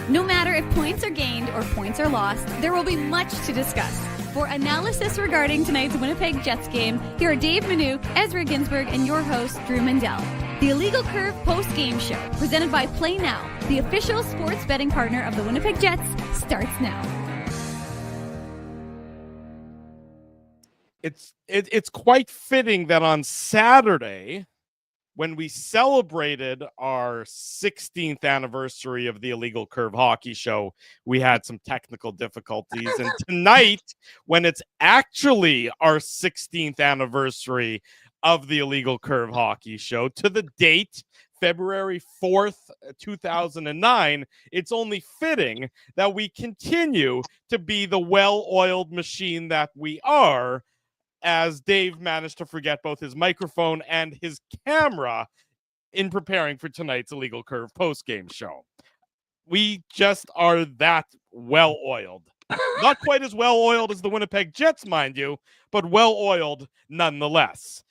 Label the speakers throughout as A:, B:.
A: No matter if points are gained or points are lost, there will be much to discuss. For analysis regarding tonight's Winnipeg Jets game, here are Dave Manouk, Ezra Ginsburg, and your host, Drew Mandel. The Illegal Curve post-game show, presented by Play Now, the official sports betting partner of the Winnipeg Jets, starts now.
B: It's quite fitting that on Saturday, when we celebrated our 16th anniversary of the Illegal Curve Hockey Show, we had some technical difficulties. And tonight, when it's actually our 16th anniversary of the Illegal Curve Hockey Show, to the date, February 4th, 2009, it's only fitting that we continue to be the well-oiled machine that we are, as Dave managed to forget both his microphone and his camera in preparing for tonight's Illegal Curve post-game show. We just are that well-oiled. Not quite as well-oiled as the Winnipeg Jets, mind you, but well-oiled nonetheless.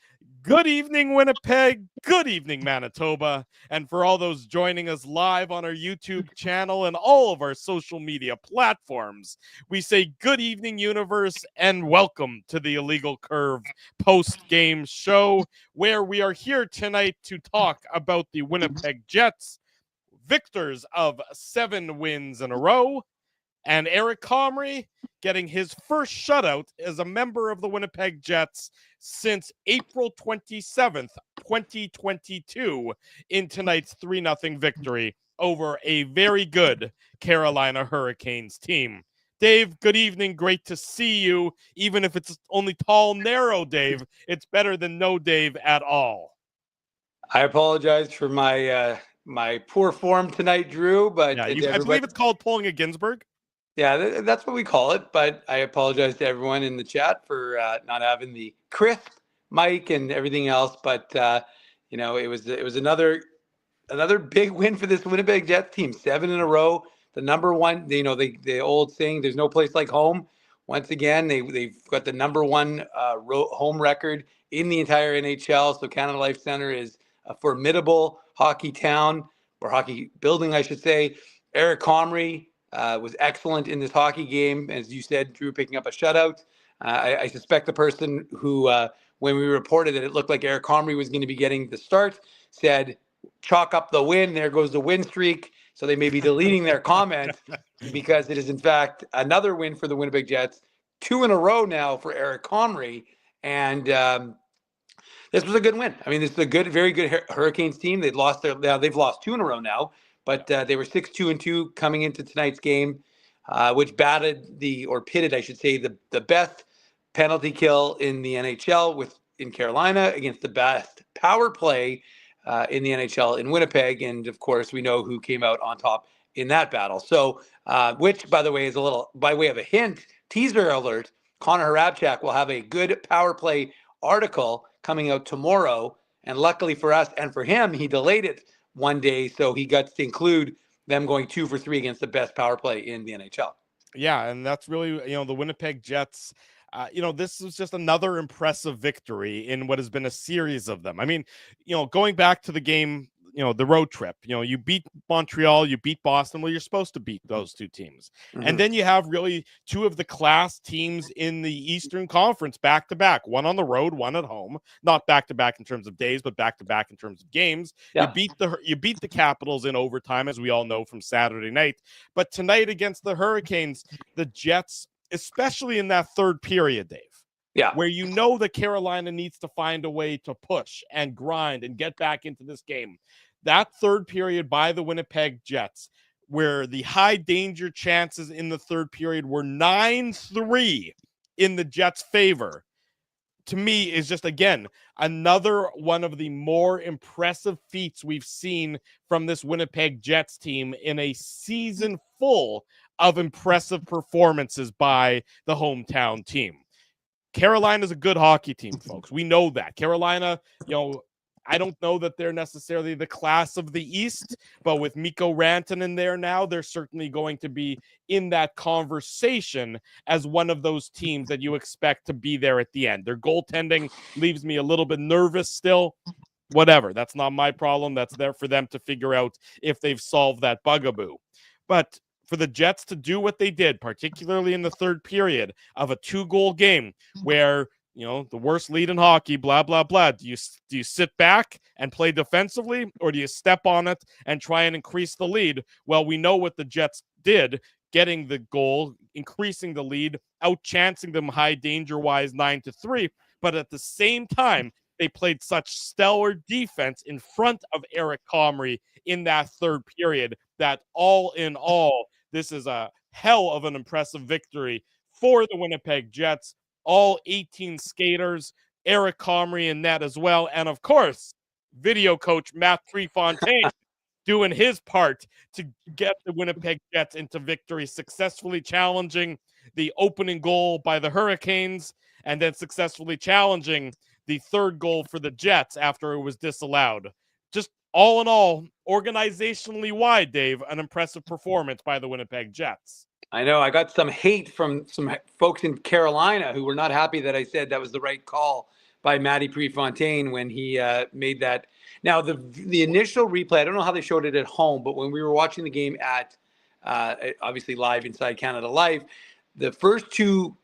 B: Good evening, Winnipeg. Good evening, Manitoba. And for all those joining us live on our YouTube channel and all of our social media platforms, we say good evening, universe, and welcome to the Illegal Curve post-game show, where we are here tonight to talk about the Winnipeg Jets, victors of 7 wins in a row, and Eric Comrie getting his first shutout as a member of the Winnipeg Jets since April 27th, 2022, in tonight's 3-0 victory over a very good Carolina Hurricanes team. Dave, good evening. Great to see you. Even if it's only tall, narrow Dave, it's better than no Dave at all.
C: I apologize for my my poor form tonight, Drew, but
B: yeah, I believe it's called pulling a Ginsburg.
C: Yeah, that's what we call it, but I apologize to everyone in the chat for not having the crisp mic and everything else. But you know, it was another big win for this Winnipeg Jets team, 7 in a row. The number one, you know, the old saying, "There's no place like home." Once again, they've got the number one home record in the entire NHL. So Canada Life Center is a formidable hockey town, or hockey building, I should say. Eric Comrie was excellent in this hockey game. As you said, Drew, picking up a shutout. I suspect the person who, when we reported that it looked like Eric Comrie was going to be getting the start, said, chalk up the win. There goes the win streak. So they may be deleting their comment because it is, in fact, another win for the Winnipeg Jets. 2 in a row now for Eric Comrie. And this was a good win. I mean, this is a good, very good Hurricanes team. They've lost 2 in a row now. But they were 6-2-2 coming into tonight's game, which pitted, I should say, the best penalty kill in the NHL in Carolina against the best power play in the NHL in Winnipeg. And, of course, we know who came out on top in that battle. So, which, by the way, is a little, by way of a hint, teaser alert, Connor Hrabchak will have a good power play article coming out tomorrow. And luckily for us and for him, he delayed it one day, so he got to include them going 2 for 3 against the best power play in the NHL.
B: Yeah, and that's really, the Winnipeg Jets. This was just another impressive victory in what has been a series of them. I mean, going back to the game, the road trip, you beat Montreal, you beat Boston. Well, you're supposed to beat those 2 teams. Mm-hmm. And then you have really 2 of the class teams in the Eastern Conference back to back, one on the road, one at home, not back to back in terms of days, but back to back in terms of games. Yeah. You beat the Capitals in overtime, as we all know from Saturday night. But tonight against the Hurricanes, the Jets, especially in that third period, Dave. Yeah. Where that Carolina needs to find a way to push and grind and get back into this game. That third period by the Winnipeg Jets, where the high danger chances in the third period were 9-3 in the Jets' favor, to me is just, again, another one of the more impressive feats we've seen from this Winnipeg Jets team in a season full of impressive performances by the hometown team. Carolina's a good hockey team, folks. We know that. Carolina, I don't know that they're necessarily the class of the East, but with Mikko Rantanen there now, they're certainly going to be in that conversation as one of those teams that you expect to be there at the end. Their goaltending leaves me a little bit nervous still. Whatever. That's not my problem. That's there for them to figure out if they've solved that bugaboo. But for the Jets to do what they did, particularly in the third period of a 2-goal game where, the worst lead in hockey, blah, blah, blah. Do you sit back and play defensively, or do you step on it and try and increase the lead? Well, we know what the Jets did, getting the goal, increasing the lead, outchancing them high danger-wise 9-3. But at the same time, they played such stellar defense in front of Eric Comrie in that third period that all in all, this is a hell of an impressive victory for the Winnipeg Jets. All 18 skaters, Eric Comrie in net as well. And of course, video coach Matt Prefontaine doing his part to get the Winnipeg Jets into victory, successfully challenging the opening goal by the Hurricanes and then successfully challenging the third goal for the Jets after it was disallowed. Just all in all, organizationally wide, Dave, an impressive performance by the Winnipeg Jets.
C: I know I got some hate from some folks in Carolina who were not happy that I said that was the right call by Matty Prefontaine when he made that. Now, the initial replay, I don't know how they showed it at home, but when we were watching the game at obviously live inside Canada Live, the first two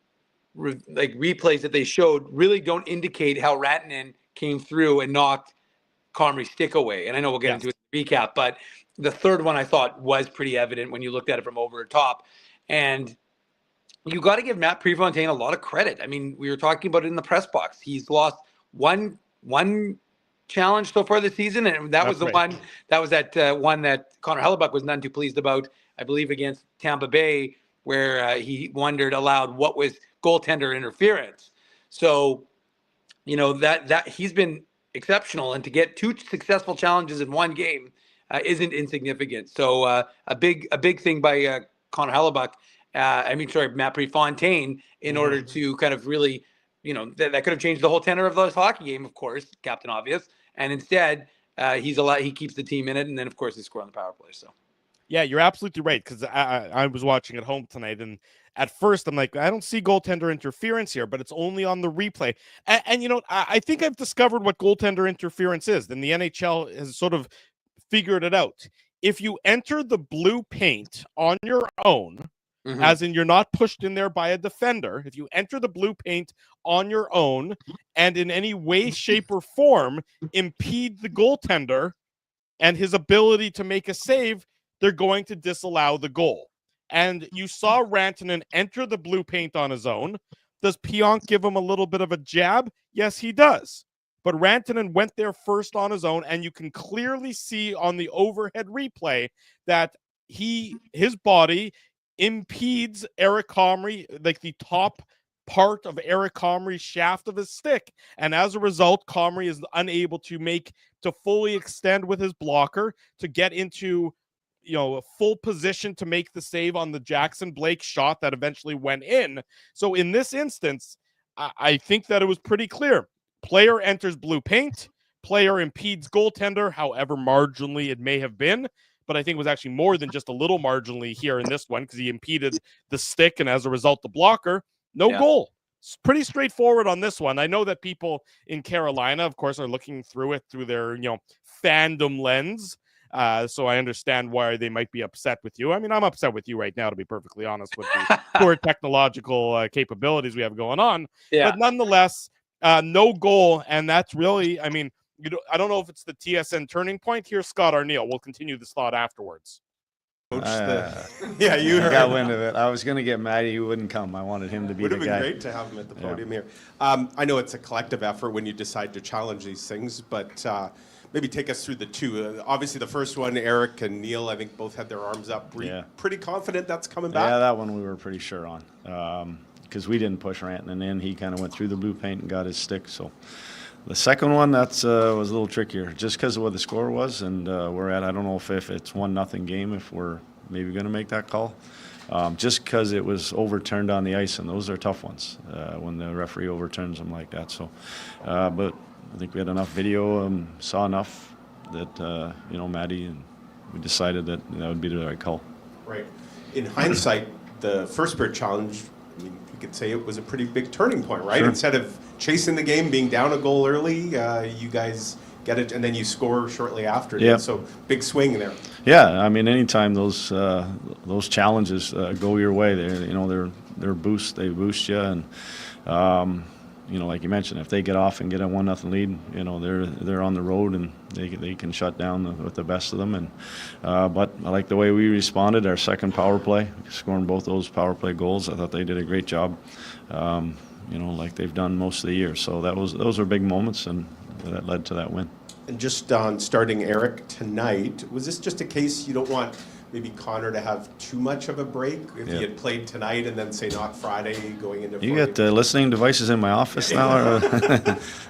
C: replays that they showed really don't indicate how Rantanen came through and knocked Comrie's stick away. And I know we'll get into it in the recap, but the third one I thought was pretty evident when you looked at it from over the top. And you got to give Matt Prefontaine a lot of credit. I mean, we were talking about it in the press box. He's lost one challenge so far this season, and that was the one that was that one that Connor Hellebuck was none too pleased about, I believe, against Tampa Bay, where he wondered aloud what was goaltender interference. So, that he's been exceptional, and to get 2 successful challenges in one game isn't insignificant. So a big thing by Connor Hellebuck. Matt Prefontaine, in order to kind of really, that could have changed the whole tenor of this hockey game, of course, Captain Obvious. And instead, he keeps the team in it, and then of course they score on the power play. So, yeah,
B: you're absolutely right, because I was watching at home tonight, and at first I'm like, I don't see goaltender interference here, but it's only on the replay. And I think I've discovered what goaltender interference is. Then the NHL has sort of figured it out. If you enter the blue paint on your own, as in you're not pushed in there by a defender, if you enter the blue paint on your own and in any way, shape, or form impede the goaltender and his ability to make a save, they're going to disallow the goal. And you saw Rantanen enter the blue paint on his own. Does Pionk give him a little bit of a jab? Yes, he does. But Rantanen went there first on his own, and you can clearly see on the overhead replay that his body impedes Eric Comrie, like the top part of Eric Comrie's shaft of his stick. And as a result, Comrie is unable to fully extend with his blocker to get into a full position to make the save on the Jackson Blake shot that eventually went in. So in this instance, I think that it was pretty clear. Player enters blue paint, player impedes goaltender, however marginally it may have been. But I think it was actually more than just a little marginally here in this one, because he impeded the stick, and as a result, the blocker. No goal. It's pretty straightforward on this one. I know that people in Carolina, of course, are looking through it through their fandom lens. So I understand why they might be upset with you. I mean, I'm upset with you right now, to be perfectly honest, with the poor technological capabilities we have going on. Yeah. But nonetheless, no goal, and that's really, I mean, I don't know if it's the TSN turning point. Here's Scott Arneal. We'll continue this thought afterwards.
D: You got wind of it. I was going to get Matty. He wouldn't come. I wanted him to be the guy.
E: Would have been great to have him at the podium here. I know it's a collective effort when you decide to challenge these things, but maybe take us through the two. Obviously, the first one, Eric and Neil, I think both had their arms up. Were you pretty confident that's coming back?
D: Yeah, that one we were pretty sure on, because we didn't push Rantanen in. He kind of went through the blue paint and got his stick. So the second one, was a little trickier, just because of what the score was, and we're at. I don't know if it's 1-0 game, if we're maybe going to make that call, just because it was overturned on the ice, and those are tough ones when the referee overturns them like that. So, but I think we had enough video, saw enough that Matty, and we decided that would be the right call.
E: Right. In hindsight, the first period challenge, I mean, you could say it was a pretty big turning point, right? Sure. Instead of chasing the game, being down a goal early, you guys get it, and then you score shortly after.
D: Yeah.
E: So big swing there.
D: Yeah, I mean, anytime those challenges go your way, they're boost. They boost you, and like you mentioned, if they get off and get a 1-0 lead, they're on the road and they can shut down with the best of them. And but I like the way we responded. Our second power play, scoring both those power play goals. I thought they did a great job. Like they've done most of the year. So those were big moments, and that led to that win.
E: And just on starting Eric tonight, was this just a case you don't want maybe Connor to have too much of a break if he had played tonight and then say not Friday going into?
D: You got listening devices in my office now?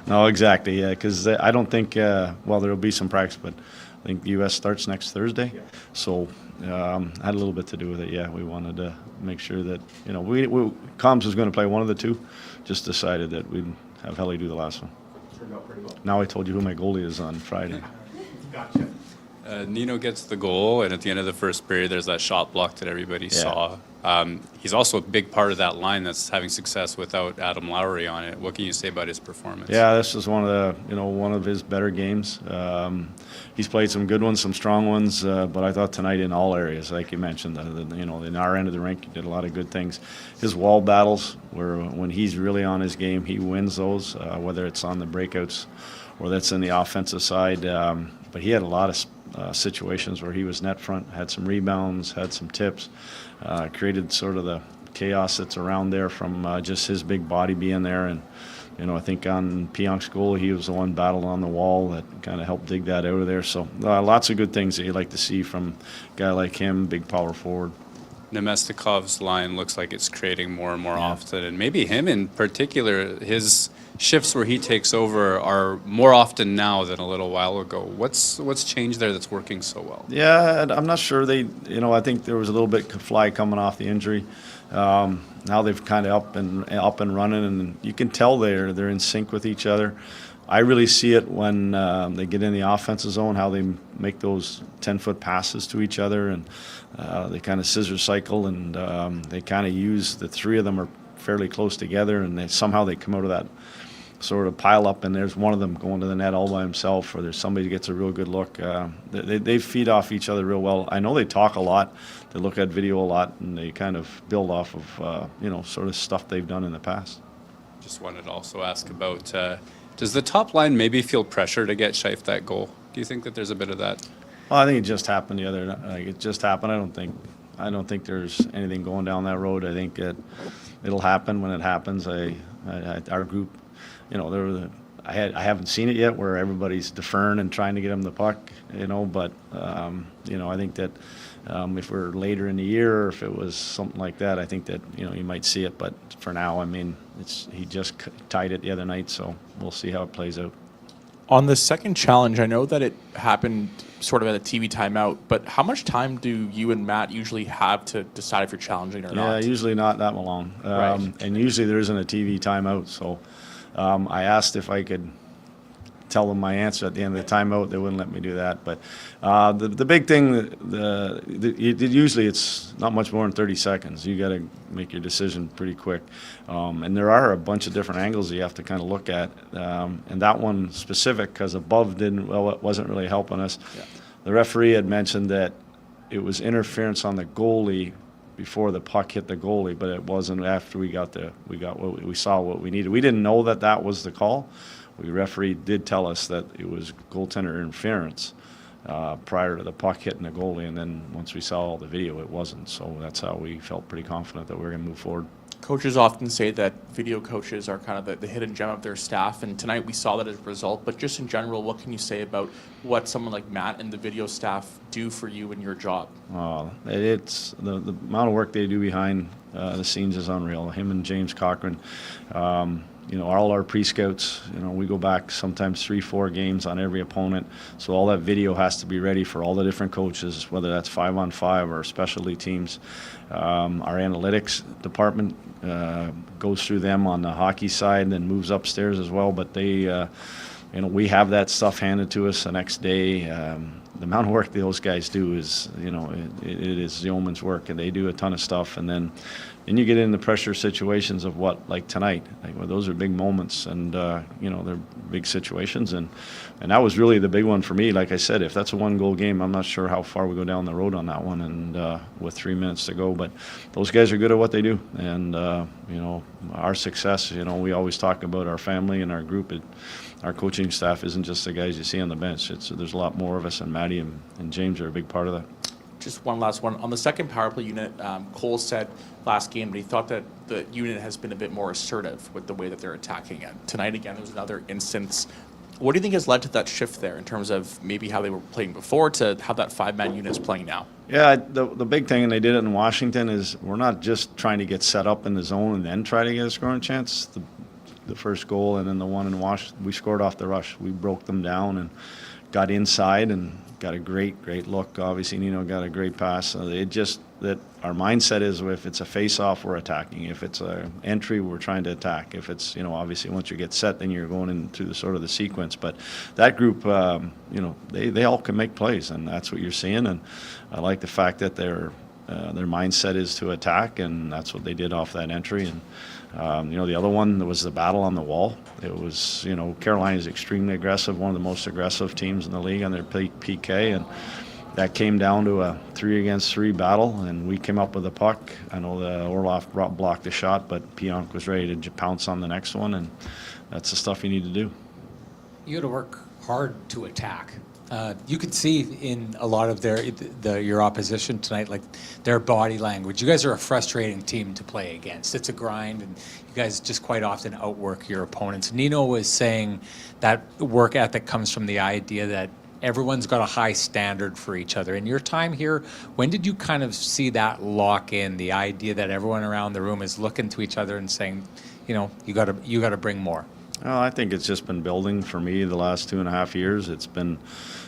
D: No, exactly. Yeah, because I don't think. There'll be some practice, but I think the U.S. starts next Thursday, so had a little bit to do with it. Yeah, we wanted to make sure that Combs was going to play one of the two. Just decided that we'd have Helly do the last one.
E: Turned out pretty well.
D: Now I told you who my goalie is on Friday.
E: Gotcha.
F: Nino gets the goal, and at the end of the first period, there's that shot block that everybody saw. He's also a big part of that line that's having success without Adam Lowry on it. What can you say about his performance?
D: Yeah, this is one of his better games. He's played some good ones, some strong ones, but I thought tonight in all areas, like you mentioned, in our end of the rink, he did a lot of good things. His wall battles, when he's really on his game, he wins those, whether it's on the breakouts or that's in the offensive side. But he had a lot of situations where he was net front, had some rebounds, had some tips, created sort of the chaos that's around there from just his big body being there. And, I think on Pionk's goal, he was the one battling on the wall that kind of helped dig that out of there. So lots of good things that you like to see from a guy like him, big power forward.
F: Nemestikov's line looks like it's creating more and more often, and maybe him in particular, his shifts where he takes over are more often now than a little while ago. What's changed there that's working so well?
D: Yeah, I'm not sure. I think there was a little bit of fly coming off the injury. Now they've kind of up and running, and you can tell they're in sync with each other. I really see it when they get in the offensive zone, how they make those 10-foot passes to each other, and they kind of scissor cycle, and they kind of use the three of them are fairly close together, and somehow they come out of that sort of pile up, and there's one of them going to the net all by himself, or there's somebody who gets a real good look. They feed off each other real well. I know they talk a lot, they look at video a lot, and they kind of build off of sort of stuff they've done in the past.
F: Just wanted to also ask about, does the top line maybe feel pressure to get Scheif that goal? Do you think that there's a bit of that?
D: Well, I think it just happened the other night. It just happened. I don't think there's anything going down that road. I think it'll happen when it happens. Our group, I haven't seen it yet where everybody's deferring and trying to get him the puck, but I think that if we're later in the year or if it was something like that, I think that you might see it. But for now, I mean, he just tied it the other night, so we'll see how it plays out.
G: On the second challenge, I know that it happened sort of at a TV timeout, but how much time do you and Matt usually have to decide if you're challenging or not?
D: Yeah, usually not that long.
G: Right.
D: And usually there isn't a TV timeout, so I asked if I could tell them my answer at the end of the timeout. They wouldn't let me do that. But the big thing, usually it's not much more than 30 seconds. You got to make your decision pretty quick. And there are a bunch of different angles that you have to kind of look at. And that one specific, because above it wasn't really helping us. Yeah. The referee had mentioned that it was interference on the goalie before the puck hit the goalie, but it wasn't after we saw what we needed. We didn't know that was the call. The referee did tell us that it was goaltender interference prior to the puck hitting the goalie, and then once we saw all the video, it wasn't. So that's how we felt pretty confident that we were going to move forward.
G: Coaches often say that video coaches are kind of the hidden gem of their staff, and tonight we saw that as a result. But just in general, what can you say about what someone like Matt and the video staff do for you in your job?
D: It's the amount of work they do behind the scenes is unreal. Him and James Cochran. All our pre-scouts, we go back sometimes 3-4 games on every opponent. So all that video has to be ready for all the different coaches, whether that's 5-on-5 or specialty teams. Our analytics department goes through them on the hockey side and then moves upstairs as well. But they, we have that stuff handed to us the next day. The amount of work those guys do is, it is yeoman's work, and they do a ton of stuff. And then then you get into pressure situations of what, like tonight. Like, well, those are big moments, and they're big situations, and that was really the big one for me. Like I said, if that's a 1-goal game, I'm not sure how far we go down the road on that one, and with 3 minutes to go. But those guys are good at what they do, and our success. We always talk about our family and our group. Our coaching staff isn't just the guys you see on the bench. There's a lot more of us, and Matty and James are a big part of that.
G: Just one last one. On the second power play unit, Cole said last game that he thought that the unit has been a bit more assertive with the way that they're attacking it. Tonight, again, there was another instance. What do you think has led to that shift there in terms of maybe how they were playing before to how that 5-man unit is playing now?
D: Yeah, the big thing, and they did it in Washington, is we're not just trying to get set up in the zone and then try to get a scoring chance. The first goal and then the one in Wash, we scored off the rush. We broke them down and got inside and got a great look. Obviously, Nino got a great pass. It just that our mindset is if it's a face-off, we're attacking. If it's an entry, we're trying to attack. If it's, obviously once you get set, then you're going into the sort of the sequence. But that group, they all can make plays, and that's what you're seeing. And I like the fact that their mindset is to attack, and that's what they did off that entry. And the other one, there was the battle on the wall. It was, Carolina is extremely aggressive, one of the most aggressive teams in the league on their PK, and that came down to a 3-against-3 battle, and we came up with a puck. I know the Orlov blocked the shot, but Pionk was ready to pounce on the next one, and that's the stuff you need to do.
H: You got to work hard to attack. You could see in a lot of your opposition tonight, like their body language. You guys are a frustrating team to play against. It's a grind, and you guys just quite often outwork your opponents. Nino was saying that work ethic comes from the idea that everyone's got a high standard for each other. In your time here, when did you kind of see that lock in, the idea that everyone around the room is looking to each other and saying, you got to bring more?
D: Well, I think it's just been building for me the last 2.5 years. It's been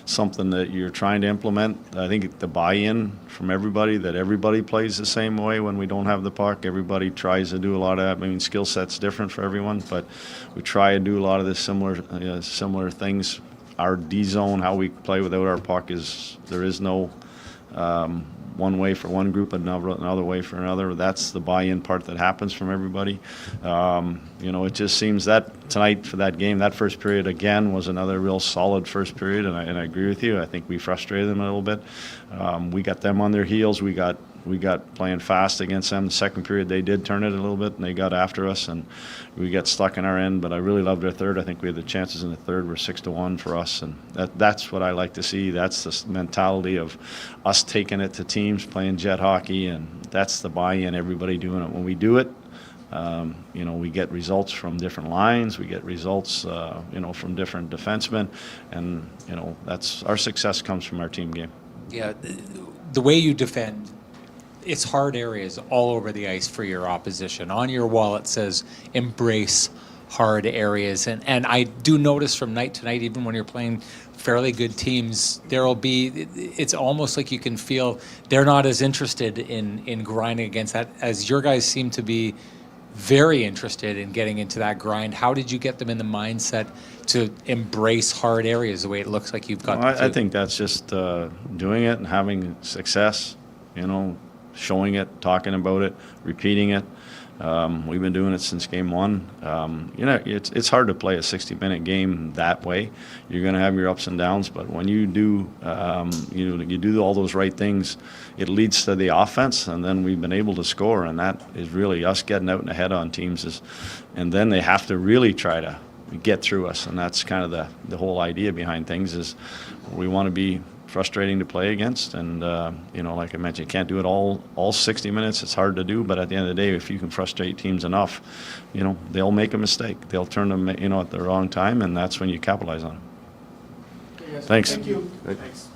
D: something that you're trying to implement. I think the buy-in from everybody, that everybody plays the same way when we don't have the puck. Everybody tries to do a lot of that. I mean, skill set's different for everyone, but we try and do a lot of the similar things. Our D-zone, how we play without our puck, there is no one way for one group and another way for another. That's the buy-in part that happens from everybody. It just seems that tonight for that game, that first period again was another real solid first period, and I agree with you. I think we frustrated them a little bit. We got them on their heels. We got playing fast against them. The second period, they did turn it a little bit, and they got after us, and we got stuck in our end. But I really loved our third. I think we had the chances in the third were 6-1 for us, and that's what I like to see. That's the mentality of us taking it to teams, playing jet hockey, and that's the buy-in, everybody doing it. When we do it, we get results from different lines. We get results, from different defensemen, and that's our success comes from our team game.
H: Yeah, the way you defend. It's hard areas all over the ice for your opposition. On your wall, it says embrace hard areas. And I do notice from night to night, even when you're playing fairly good teams, it's almost like you can feel they're not as interested in grinding against that as your guys seem to be very interested in getting into that grind. How did you get them in the mindset to embrace hard areas the way it looks like you've got to do?
D: I think that's just doing it and having success, showing it, talking about it, repeating it. We've been doing it since game one. It's hard to play a 60-minute game that way. You're going to have your ups and downs, but when you do, you do all those right things, it leads to the offense, and then we've been able to score, and that is really us getting out and ahead on teams. And then they have to really try to get through us, and that's kind of the whole idea behind things is we want to be frustrating to play against, and like I mentioned, you can't do it all 60 minutes. It's hard to do, but at the end of the day, if you can frustrate teams enough, they'll make a mistake. They'll turn them, at the wrong time, and that's when you capitalize on it. Thanks.
G: Thank you.
B: Thanks.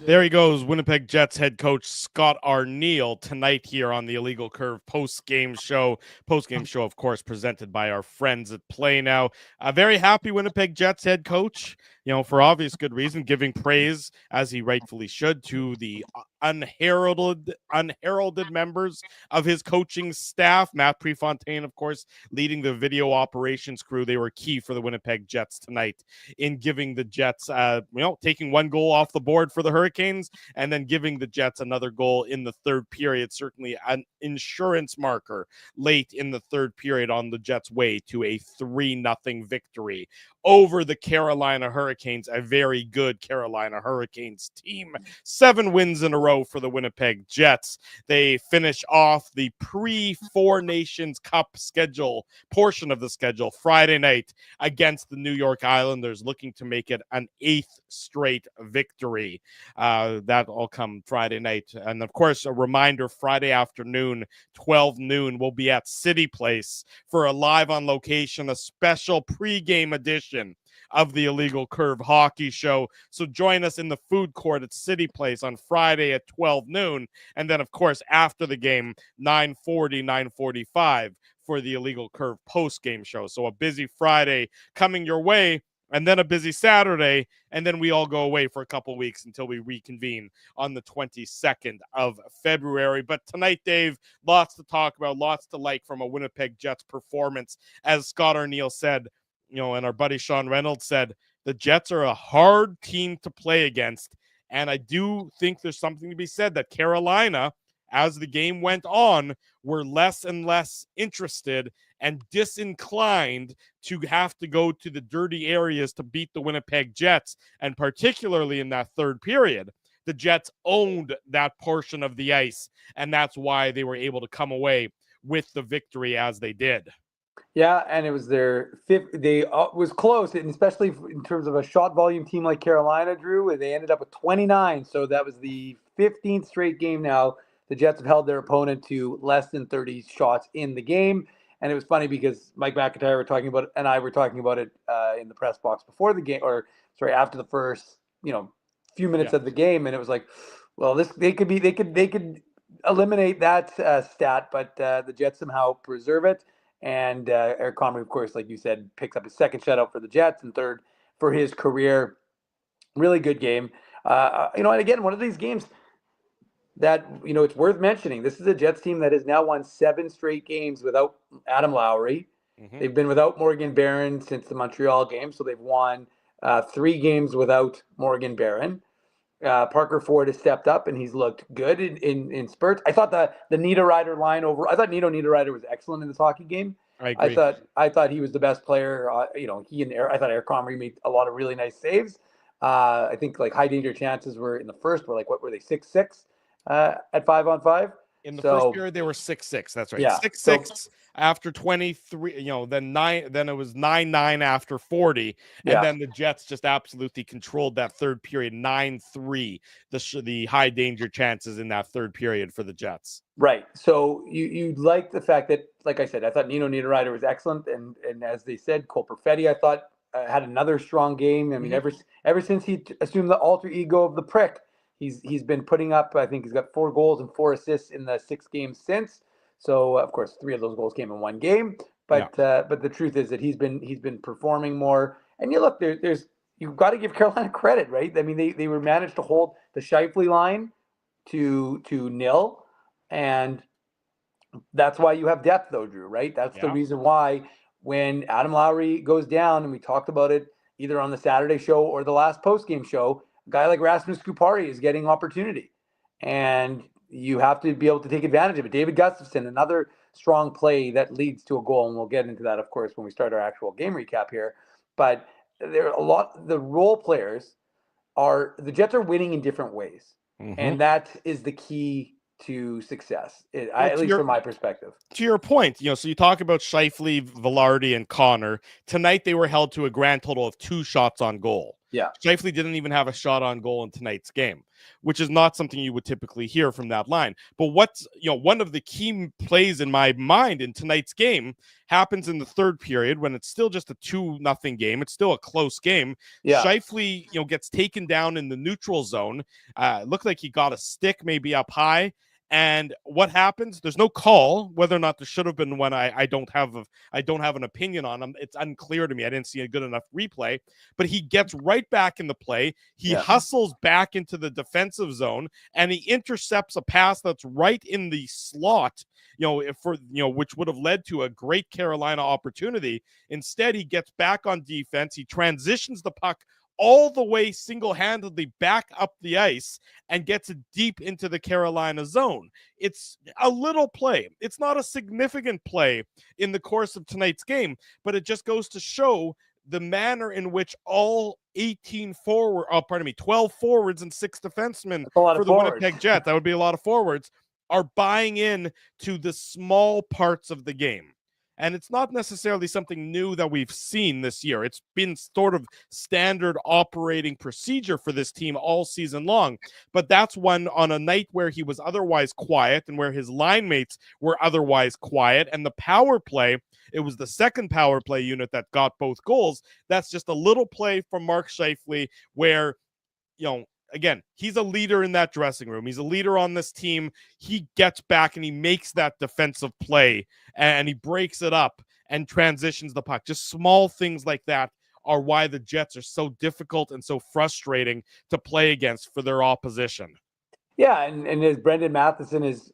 B: There he goes, Winnipeg Jets head coach Scott Arniel tonight here on the Illegal Curve post-game show. Post-game show, of course, presented by our friends at Play Now. Very happy Winnipeg Jets head coach, for obvious good reason, giving praise, as he rightfully should, to the unheralded members of his coaching staff. Matt Prefontaine, of course, leading the video operations crew. They were key for the Winnipeg Jets tonight in giving the Jets, taking one goal off the board for the Hurricanes and then giving the Jets another goal in the third period. Certainly an insurance marker late in the third period on the Jets' way to a 3-0 victory over the Carolina Hurricanes, a very good Carolina Hurricanes team. 7 wins in a row for the Winnipeg Jets. They finish off the pre-Four Nations Cup schedule, portion of the schedule, Friday night against the New York Islanders, looking to make it an 8th straight victory. That all come Friday night. And of course, a reminder, Friday afternoon, 12 noon, we'll be at City Place for a live on location, a special pregame edition of the Illegal Curve Hockey Show. So join us in the food court at City Place on Friday at 12 noon. And then, of course, after the game, 9:40, 9:45 for the Illegal Curve post-game show. So a busy Friday coming your way, and then a busy Saturday, and then we all go away for a couple weeks until we reconvene on the 22nd of February. But tonight, Dave, lots to talk about, lots to like from a Winnipeg Jets performance. As Scott Arniel said, and our buddy Sean Reynolds said, the Jets are a hard team to play against. And I do think there's something to be said that Carolina, as the game went on, were less and less interested and disinclined to have to go to the dirty areas to beat the Winnipeg Jets. And particularly in that third period, the Jets owned that portion of the ice. And that's why they were able to come away with the victory as they did.
C: Yeah, and it was their fifth. They was close, and especially in terms of a shot volume team like Carolina, Drew. They ended up with 29, so that was the 15th straight game now. The Jets have held their opponent to less than 30 shots in the game, and it was funny because Mike McIntyre and I were talking about it in the press box before the game, after the first few minutes of the game, and it was like, well, they could eliminate that stat, but the Jets somehow preserve it. And Eric Comrie, of course, like you said, picks up his second shutout for the Jets and third for his career. Really good game. And again, one of these games that, it's worth mentioning. This is a Jets team that has now won 7 straight games without Adam Lowry. Mm-hmm. They've been without Morgan Barron since the Montreal game, so they've won 3 games without Morgan Barron. Parker Ford has stepped up and he's looked good in spurts. I thought the Niederreiter line I thought Niederreiter was excellent in this hockey game.
B: I agree.
C: I thought he was the best player. I thought Eric Comrie made a lot of really nice saves. I think like high danger chances were in the first were like, what were they, 6-6 at 5-on-5?
B: In the first period, they were 6-6. That's right.
C: Yeah.
B: 6-6 after 23. Then it was 9-9 after 40, and then the Jets just absolutely controlled that third period. 9-3. The high danger chances in that third period for the Jets.
C: Right. So you like the fact that, like I said, I thought Nino Niederreiter was excellent, and as they said, Cole Perfetti, I thought had another strong game. I mean, ever since he assumed the alter ego of the Prick. He's been putting up, I think he's got 4 goals and 4 assists in the 6 games since. So of course 3 of those goals came in one game. But the truth is that he's been performing more. And you look, there's you've got to give Carolina credit, right? I mean, they were managed to hold the Scheifele line to 0, and that's why you have depth, though, Drew. Right? That's the reason why when Adam Lowry goes down, and we talked about it either on the Saturday show or the last post-game show. A guy like Rasmus Kupari is getting opportunity, and you have to be able to take advantage of it. David Gustafsson, another strong play that leads to a goal, and we'll get into that, of course, when we start our actual game recap here. But there are the role players the Jets are winning in different ways, and that is the key to success, at least from my perspective.
B: To your point, so you talk about Scheifele, Velarde, and Connor. Tonight they were held to a grand total of 2 shots on goal.
C: Yeah.
B: Scheifele didn't even have a shot on goal in tonight's game, which is not something you would typically hear from that line. But one of the key plays in my mind in tonight's game happens in the third period when it's still just a 2-0 game. It's still a close game. Yeah. Scheifele, gets taken down in the neutral zone. Looked like he got a stick maybe up high. And what happens? There's no call. Whether or not there should have been one, I don't have an opinion on him. It's unclear to me. I didn't see a good enough replay. But he gets right back in the play. He hustles back into the defensive zone, and he intercepts a pass that's right in the slot. Which would have led to a great Carolina opportunity. Instead, he gets back on defense. He transitions the puck all the way single-handedly back up the ice and gets it deep into the Carolina zone. It's a little play. It's not a significant play in the course of tonight's game, but it just goes to show the manner in which all 12 forwards and 6 defensemen for the Winnipeg Jets, that would be a lot of forwards, are buying in to the small parts of the game. And it's not necessarily something new that we've seen this year. It's been sort of standard operating procedure for this team all season long. But that's one on a night where he was otherwise quiet and where his line mates were otherwise quiet. And the power play, it was the second power play unit that got both goals. That's just a little play from Mark Scheifele where, again, he's a leader in that dressing room. He's a leader on this team. He gets back and he makes that defensive play and he breaks it up and transitions the puck. Just small things like that are why the Jets are so difficult and so frustrating to play against for their opposition.
C: Yeah, and as Brendan Matheson is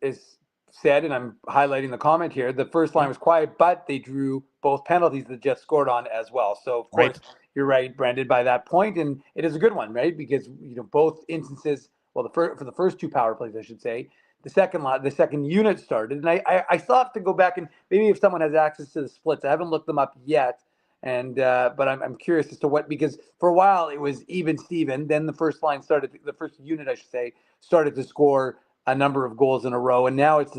C: said, and I'm highlighting the comment here, the first line was quiet, but they drew both penalties the Jets scored on as well. So, of course, you're right, Brendan, by that point, and it is a good one, right? Because both instances, well, for the first 2 power plays, I should say, the second unit started, and I still have to go back and maybe if someone has access to the splits, I haven't looked them up yet, and but I'm curious as to what, because for a while it was even Steven, then the first unit, I should say, started to score a number of goals in a row, and now it's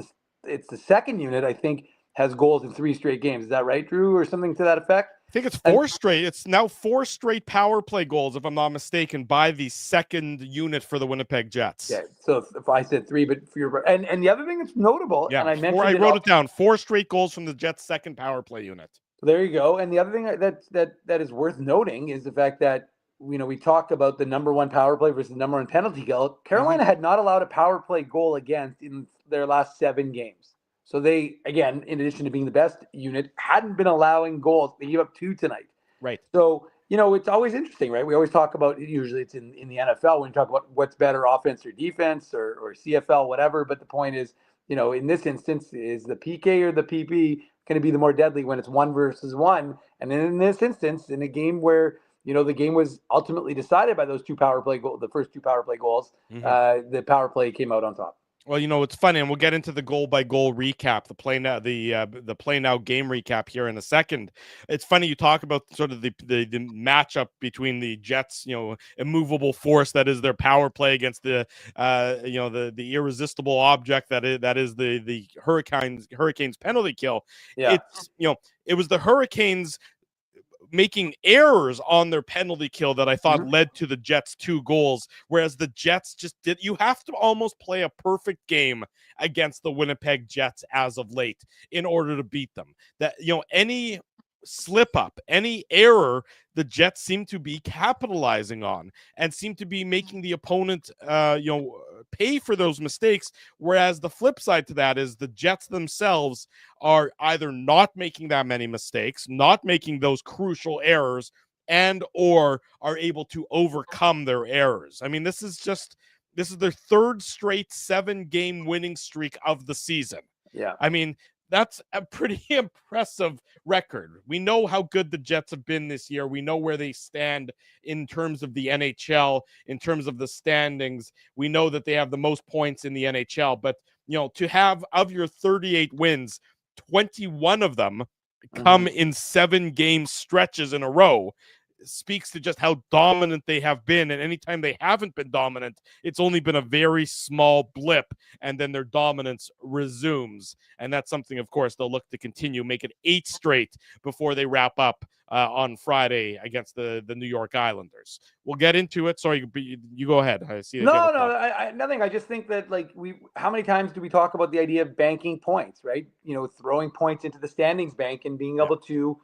C: the second unit, I think, has goals in 3 straight games. Is that right, Drew, or something to that effect?
B: I think it's 4 straight. It's now 4 straight power play goals, if I'm not mistaken, by the second unit for the Winnipeg Jets.
C: Yeah. So if I said 3, but for your and the other thing that's notable, and I mentioned
B: I wrote it down. 4 straight goals from the Jets' second power play unit.
C: So there you go. And the other thing that is worth noting is the fact that we talked about the number 1 power play versus the number 1 penalty kill. Carolina had not allowed a power play goal against in their last 7 games. So they, again, in addition to being the best unit, hadn't been allowing goals. They gave up 2 tonight.
B: Right.
C: So, it's always interesting, right? We always talk about, usually it's in the NFL when you talk about what's better, offense or defense or CFL, whatever. But the point is, in this instance, is the PK or the PP going to be the more deadly when it's 1 versus 1? And then in this instance, in a game where, the game was ultimately decided by those 2 power play goals, the first 2 power play goals, the power play came out on top.
B: Well, it's funny, and we'll get into the goal-by-goal recap, the play now game recap here in a second. It's funny you talk about sort of the matchup between the Jets, immovable force that is their power play against the irresistible object that is the Hurricanes penalty kill.
C: Yeah.
B: It was the Hurricanes making errors on their penalty kill that I thought led to the Jets' 2 goals, whereas the Jets just did. You have to almost play a perfect game against the Winnipeg Jets as of late in order to beat them. That, any slip up, any error, the Jets seem to be capitalizing on and seem to be making the opponent, pay for those mistakes. Whereas the flip side to that is the Jets themselves are either not making that many mistakes, not making those crucial errors, and or are able to overcome their errors. I mean, this is their 3rd straight 7-game winning streak of the season.
C: Yeah.
B: I mean, that's a pretty impressive record. We know how good the Jets have been this year. We know where they stand in terms of the NHL, in terms of the standings. We know that they have the most points in the NHL. But, to have, of your 38 wins, 21 of them come in 7-game stretches in a row speaks to just how dominant they have been. And anytime they haven't been dominant, it's only been a very small blip, and then their dominance resumes. And that's something, of course, they'll look to continue, make it 8 straight before they wrap up on Friday against the New York Islanders. We'll get into it. Sorry, you go ahead. I see.
C: Nothing. I just think that, how many times do we talk about the idea of banking points, right? Throwing points into the standings bank and being able to,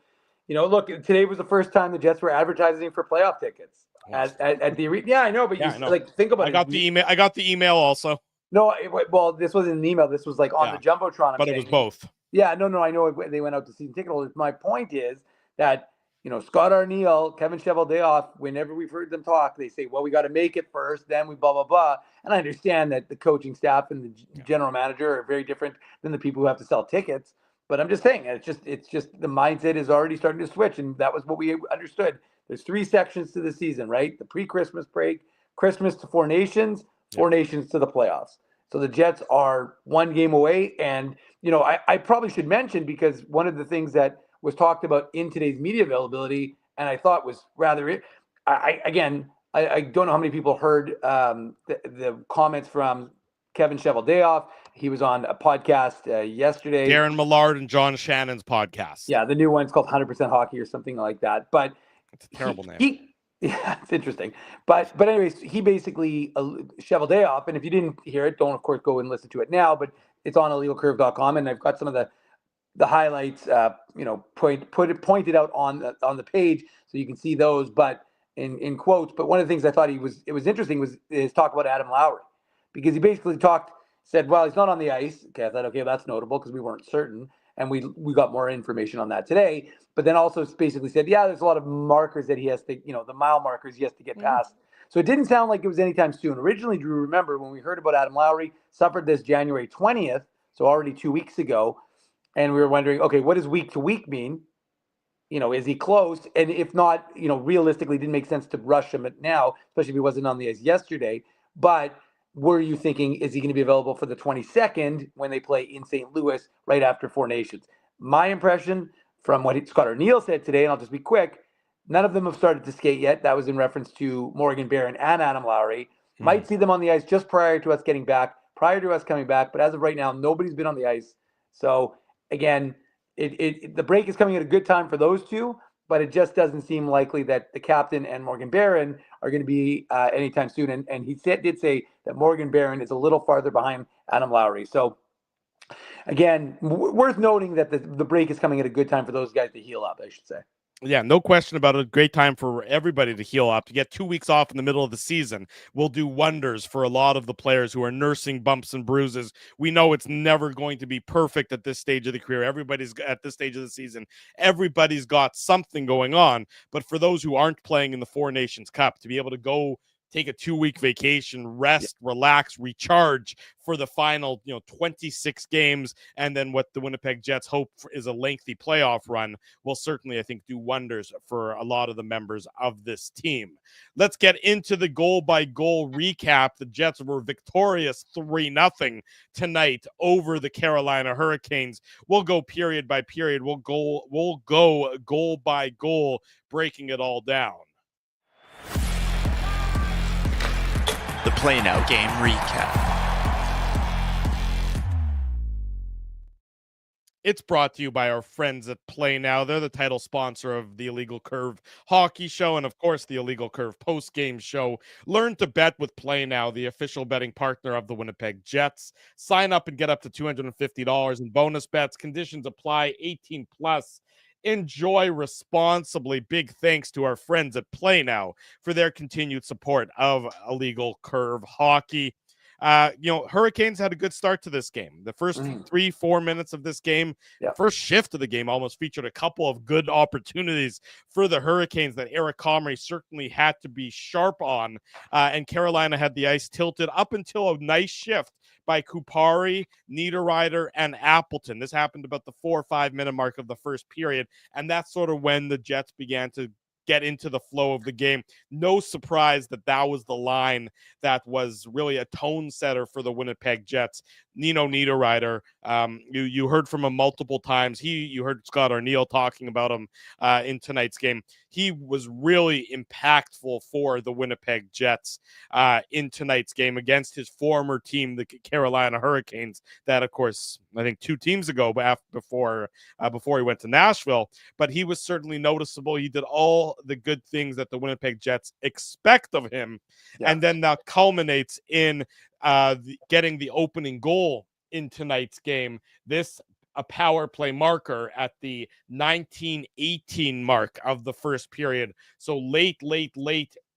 C: look, today was the first time the Jets were advertising for playoff tickets at the arena. Yeah, I know, but think about it.
B: I got the email also.
C: No, well, this wasn't an email. This was like on the Jumbotron.
B: But it was both.
C: Yeah, no, I know they went out to season ticket holders. My point is that, Scott Arniel, Kevin Cheveldayoff, whenever we've heard them talk, they say, well, we got to make it first, then we blah, blah, blah. And I understand that the coaching staff and the general manager are very different than the people who have to sell tickets. But I'm just saying, it's just the mindset is already starting to switch. And that was what we understood. There's 3 sections to the season, right? The pre-Christmas break, Christmas to Four Nations, Four Nations to the playoffs. So the Jets are 1 game away. And, I probably should mention, because one of the things that was talked about in today's media availability, and I thought was rather, I don't know how many people heard the comments from Kevin Cheveldayoff. He was on a podcast yesterday.
B: Darren Millard and John Shannon's podcast.
C: Yeah, the new one's called 100% Hockey or something like that. But
B: it's a terrible name.
C: Yeah, it's interesting. But anyways, he basically, Cheveldayoff, and if you didn't hear it, don't, of course, go and listen to it now, but it's on illegalcurve.com, and I've got some of the highlights, pointed out on the page, so you can see those, but in quotes. But one of the things I thought it was interesting was his talk about Adam Lowry, because he basically said, well, he's not on the ice. Okay, I thought, okay, that's notable because we weren't certain, and we got more information on that today. But then also basically said, yeah, there's a lot of markers that he has to, the mile markers he has to get past. So it didn't sound like it was anytime soon. Originally, Drew, remember when we heard about Adam Lowry, suffered this January 20th, so already 2 weeks ago, and we were wondering, okay, what does week to week mean? Is he close? And if not, realistically, it didn't make sense to rush him now, especially if he wasn't on the ice yesterday. But were you thinking, is he going to be available for the 22nd when they play in St. Louis right after Four Nations? My impression from what Scott Arniel said today, and I'll just be quick, none of them have started to skate yet. That was in reference to Morgan Barron and Adam Lowry. Might see them on the ice just prior to us getting back, prior to us coming back. But as of right now, nobody's been on the ice. So again, the break is coming at a good time for those two, but it just doesn't seem likely that the captain and Morgan Barron are going to be anytime soon. And he did say that Morgan Barron is a little farther behind Adam Lowry. So again, worth noting that the break is coming at a good time for those guys to heal up, I should say.
B: Yeah, no question about it. Great time for everybody to heal up. To get 2 weeks off in the middle of the season will do wonders for a lot of the players who are nursing bumps and bruises. We know it's never going to be perfect at this stage of the career. Everybody's at this stage of the season. Everybody's got something going on. But for those who aren't playing in the Four Nations Cup, to be able to go take a 2-week vacation, rest, relax, recharge for the final, 26 games, and then what the Winnipeg Jets hope for is a lengthy playoff run will certainly, I think, do wonders for a lot of the members of this team. Let's get into the goal-by-goal recap. The Jets were victorious 3-0 tonight over the Carolina Hurricanes. We'll go period by period. We'll go goal by goal, breaking it all down.
I: The Play Now game recap.
B: It's brought to you by our friends at Play Now. They're the title sponsor of the Illegal Curve Hockey Show and, of course, the Illegal Curve post-game show. Learn to bet with Play Now, the official betting partner of the Winnipeg Jets. Sign up and get up to $250 in bonus bets. Conditions apply. 18 plus. Enjoy responsibly. Big thanks to our friends at Play Now for their continued support of Illegal Curve Hockey. Hurricanes had a good start to this game. The first 3-4 minutes of this game, first shift of the game almost featured a couple of good opportunities for the Hurricanes that Eric Comrie certainly had to be sharp on. And Carolina had the ice tilted up until a nice shift by Kupari, Niederreiter, and Appleton. This happened about the 4 or 5 minute mark of the first period, and that's sort of when the Jets began to get into the flow of the game. No surprise that was the line that was really a tone setter for the Winnipeg Jets. Nino Niederreiter, you heard from him multiple times. You heard Scott Arniel talking about him in tonight's game. He was really impactful for the Winnipeg Jets in tonight's game against his former team, the Carolina Hurricanes, that, of course, I think 2 teams ago before he went to Nashville. But he was certainly noticeable. He did all the good things that the Winnipeg Jets expect of him. Yeah. And then that culminates in getting the opening goal in tonight's game. This a power play marker at the 19:18 mark of the first period. So late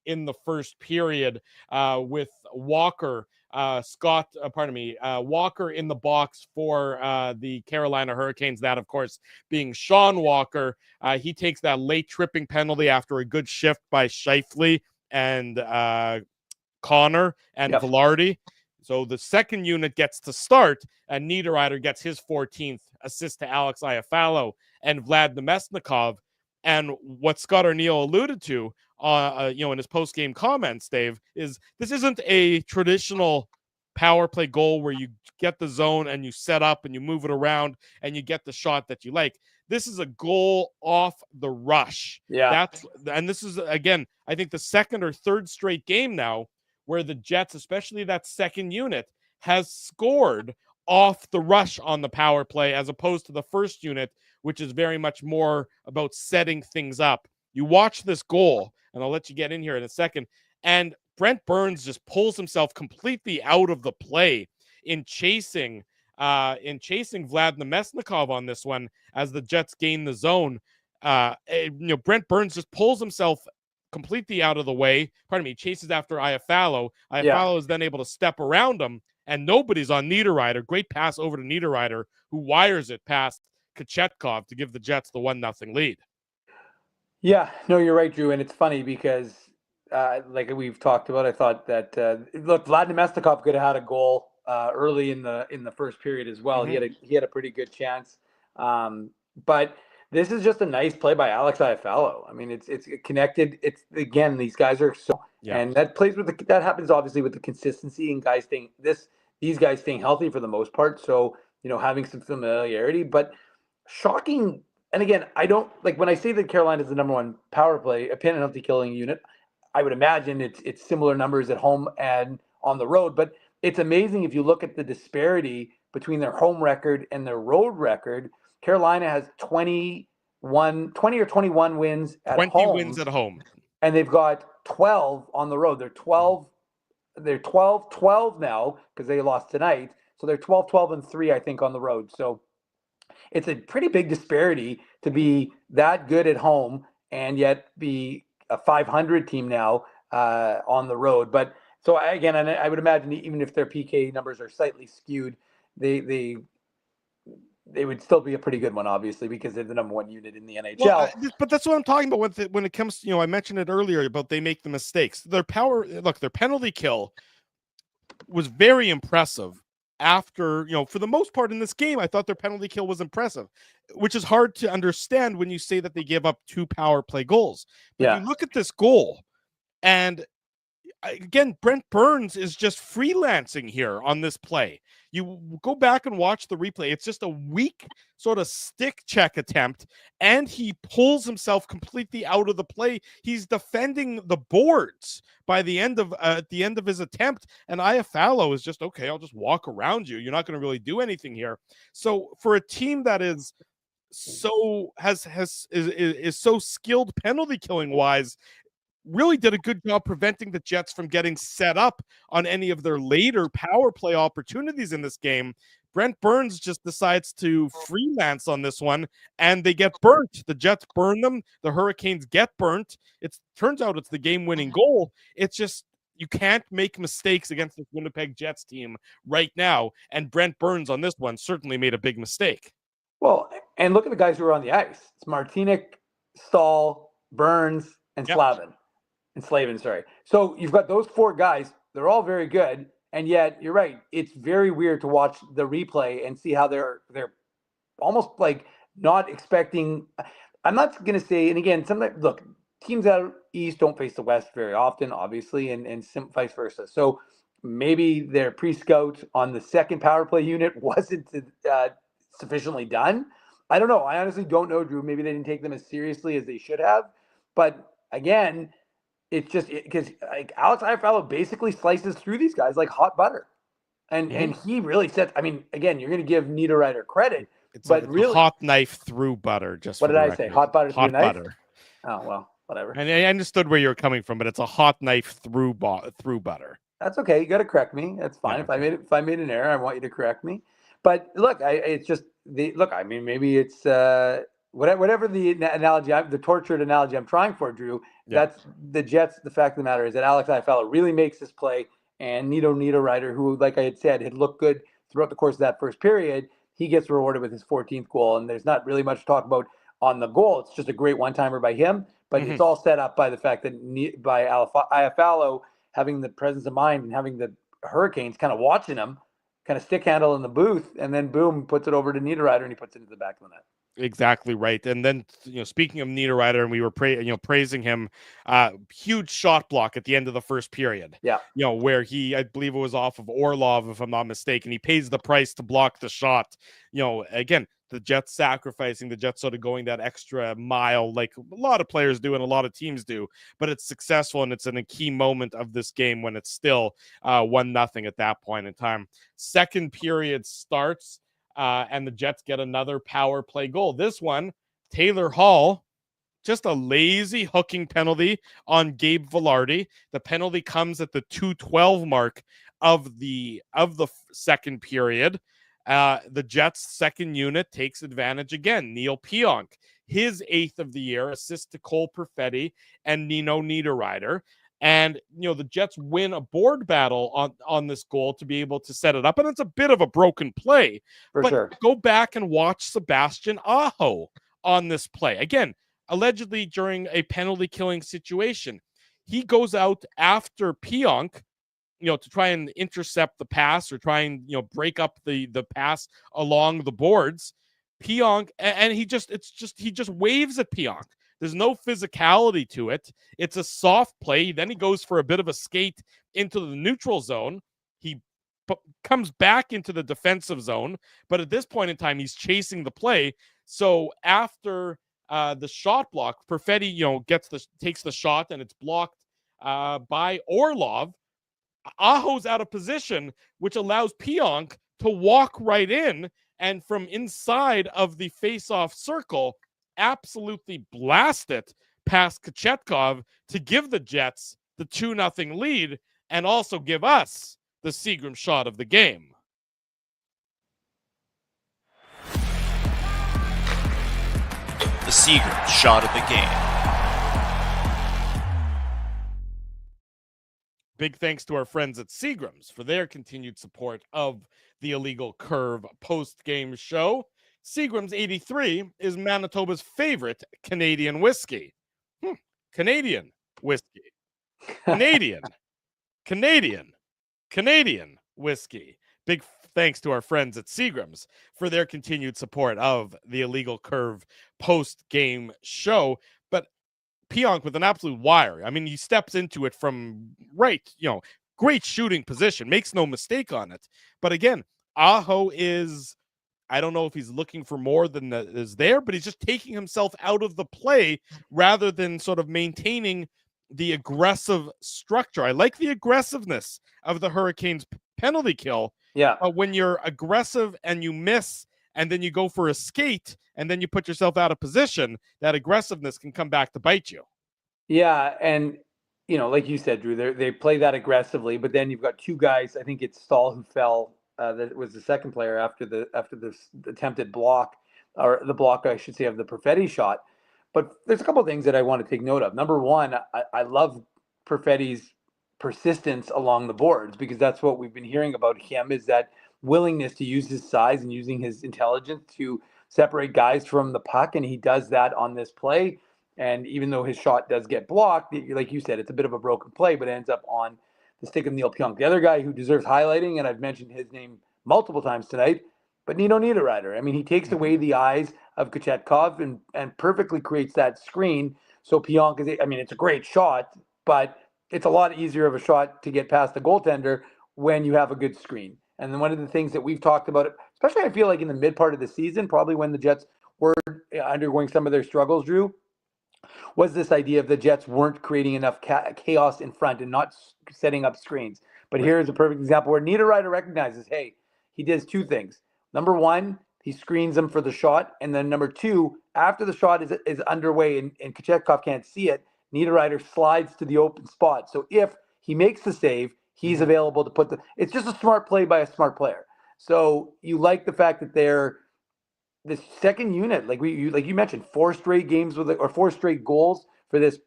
B: in the first period with Walker. Walker in the box for the Carolina Hurricanes. That, of course, being Sean Walker. He takes that late tripping penalty after a good shift by Scheifele and Connor and Velarde. So the second unit gets to start, and Niederreiter gets his 14th assist to Alex Iafallo and Vlad Nemesnikov. And what Scott O'Neill alluded to, in his post-game comments, Dave, is this isn't a traditional power play goal where you get the zone and you set up and you move it around and you get the shot that you like. This is a goal off the rush. And this is, again, I think the second or third straight game now where the Jets, especially that second unit, has scored off the rush on the power play as opposed to the first unit, which is very much more about setting things up. You watch this goal, and I'll let you get in here in a second, and Brent Burns just pulls himself completely out of the play in chasing Vlad Nemesnikov on this one as the Jets gain the zone. Brent Burns just pulls himself completely out of the way. Chases after Iafallo. Iafallo is then able to step around him, and nobody's on Niederreiter. Great pass over to Niederreiter, who wires it past Kochetkov to give the Jets the 1-0 lead.
C: Yeah, no, you're right, Drew. And it's funny because, like we've talked about, I thought that Vlad Nemesnikov could have had a goal early in the first period as well.
B: Mm-hmm.
C: He had a pretty good chance, but this is just a nice play by Alex Iafallo. I mean, it's connected. It's, again, these guys are so, and that plays with that happens obviously with the consistency and these guys staying healthy for the most part. So, having some familiarity, but shocking. And again, I don't like when I say that Carolina is the number one power play, a penalty killing unit. I would imagine it's similar numbers at home and on the road, but it's amazing if you look at the disparity between their home record and their road record. Carolina has 20 or 21 wins at
B: 20
C: home.
B: wins at home.
C: And they've got 12 on the road. They're 12 now because they lost tonight. So they're 12-12-3, I think, on the road. So it's a pretty big disparity to be that good at home and yet be a 500 team now on the road. But so I would imagine even if their PK numbers are slightly skewed, they would still be a pretty good one, obviously, because they're the number one unit in the NHL.
B: Well, but that's what I'm talking about when it comes to, I mentioned it earlier about they make the mistakes. Their penalty kill was very impressive. After, for the most part in this game, I thought their penalty kill was impressive, which is hard to understand when you say that they give up 2 power play goals. But you look at this goal, and again, Brent Burns is just freelancing here on this play. You go back and watch the replay. It's just a weak sort of stick check attempt, and he pulls himself completely out of the play. He's defending the boards by the end of at the end of his attempt, and Iafallo is just, okay, I'll just walk around you. You're not going to really do anything here. So for a team that is so is so skilled penalty killing wise, really did a good job preventing the Jets from getting set up on any of their later power play opportunities in this game. Brent Burns just decides to freelance on this one, and they get burnt. The Jets burn them. The Hurricanes get burnt. It turns out it's the game-winning goal. It's just you can't make mistakes against this Winnipeg Jets team right now, and Brent Burns on this one certainly made a big mistake.
C: Well, and look at the guys who are on the ice. It's Martinic, Stahl, Burns, and Slavin. Sorry. So you've got those 4 guys. They're all very good, and yet you're right. It's very weird to watch the replay and see how they're almost like not expecting. I'm not going to say, and again, sometimes look, teams out east don't face the West very often, obviously, and vice versa. So maybe their pre-scout on the second power play unit wasn't sufficiently done. I don't know. I honestly don't know, Drew. Maybe they didn't take them as seriously as they should have. But again, it's just because like Alex Iafallo basically slices through these guys like hot butter, and he really sets. I mean, again, you're going to give Niederreiter credit,
B: it's
C: really
B: a hot knife through butter. Just
C: what did I say? Hot butter through knife?
B: Butter.
C: Oh well, whatever.
B: And I understood where you're coming from, but it's a hot knife through butter.
C: That's okay. You got to correct me. That's fine.
B: Yeah,
C: If I made an error, I want you to correct me. But look, it's just look. I mean, maybe it's whatever the analogy, the tortured analogy I'm trying for, Drew, that's the Jets. The fact of the matter is that Alex Iafallo really makes this play, and Nito Niederreiter, who, like I had said, had looked good throughout the course of that first period, he gets rewarded with his 14th goal, and there's not really much to talk about on the goal. It's just a great one-timer by him, but it's all set up by the fact that by Iafallo having the presence of mind and having the Hurricanes kind of watching him, kind of stick handle in the booth, and then boom, puts it over to Niederreiter, and he puts it into the back of the net.
B: Exactly right. And then, speaking of Niederreiter, and we were praising him, huge shot block at the end of the first period.
C: Yeah.
B: Where I believe it was off of Orlov, if I'm not mistaken. He pays the price to block the shot. Again, the Jets sacrificing, the Jets sort of going that extra mile, like a lot of players do and a lot of teams do, but it's successful, and it's in a key moment of this game when it's still 1-0 at that point in time. Second period starts. And the Jets get another power play goal. This one, Taylor Hall, just a lazy hooking penalty on Gabe Vilardi. The penalty comes at the 2:12 mark of the second period. The Jets' second unit takes advantage again. Neil Pionk, his 8th of the year, assist to Cole Perfetti and Nino Niederreiter. And, the Jets win a board battle on this goal to be able to set it up. And it's a bit of a broken play.
C: For sure.
B: Go back and watch Sebastian Aho on this play. Again, allegedly during a penalty killing situation. He goes out after Pionk, to try and intercept the pass or try and, break up the pass along the boards. Pionk, and he just waves at Pionk. There's no physicality to it. It's a soft play. Then he goes for a bit of a skate into the neutral zone. He comes back into the defensive zone. But at this point in time, he's chasing the play. So after the shot block, Perfetti, takes the shot, and it's blocked by Orlov. Aho's out of position, which allows Pionk to walk right in, and from inside of the face-off circle, absolutely blast it past Kochetkov to give the Jets the 2-0 lead and also give us the Seagram shot of the game.
I: The Seagram shot of the game.
B: Big thanks to our friends at Seagram's for their continued support of the Illegal Curve post-game show. Seagram's 83 is Manitoba's favorite Canadian whiskey. Canadian whiskey. Canadian whiskey. Big thanks to our friends at Seagram's for their continued support of the Illegal Curve post-game show. But Pionk with an absolute wire. I mean, he steps into it from great shooting position, makes no mistake on it. But again, Aho is, I don't know if he's looking for more than is there, but he's just taking himself out of the play rather than sort of maintaining the aggressive structure. I like the aggressiveness of the Hurricanes penalty kill.
C: Yeah.
B: When you're aggressive and you miss, and then you go for a skate, and then you put yourself out of position, that aggressiveness can come back to bite you.
C: Yeah, and like you said, Drew, they play that aggressively, but then you've got two guys. I think it's Stahl who fell. That was the second player after the attempted block, or the block, I should say, of the Perfetti shot. But there's a couple of things that I want to take note of. Number one, I love Perfetti's persistence along the boards, because that's what we've been hearing about him, is that willingness to use his size and using his intelligence to separate guys from the puck, and he does that on this play. And even though his shot does get blocked, like you said, it's a bit of a broken play, but it ends up on the stick of Neil Pionk. The other guy who deserves highlighting, and I've mentioned his name multiple times tonight, but Nino Niederreiter. I mean, he takes away the eyes of Kochetkov and perfectly creates that screen. So Pionk it's a great shot, but it's a lot easier of a shot to get past the goaltender when you have a good screen. And then one of the things that we've talked about, especially I feel like in the mid part of the season, probably when the Jets were undergoing some of their struggles, Drew, was this idea of the Jets weren't creating enough chaos in front and not setting up screens. But here's a perfect example where Niederreiter recognizes, hey, he does two things. Number one, he screens him for the shot. And then number two, after the shot is underway and Kochetkov can't see it, Niederreiter slides to the open spot. So if he makes the save, he's available to put it's just a smart play by a smart player. So you like the fact that they're this second unit, like you mentioned, 4 straight games or 4 straight goals for this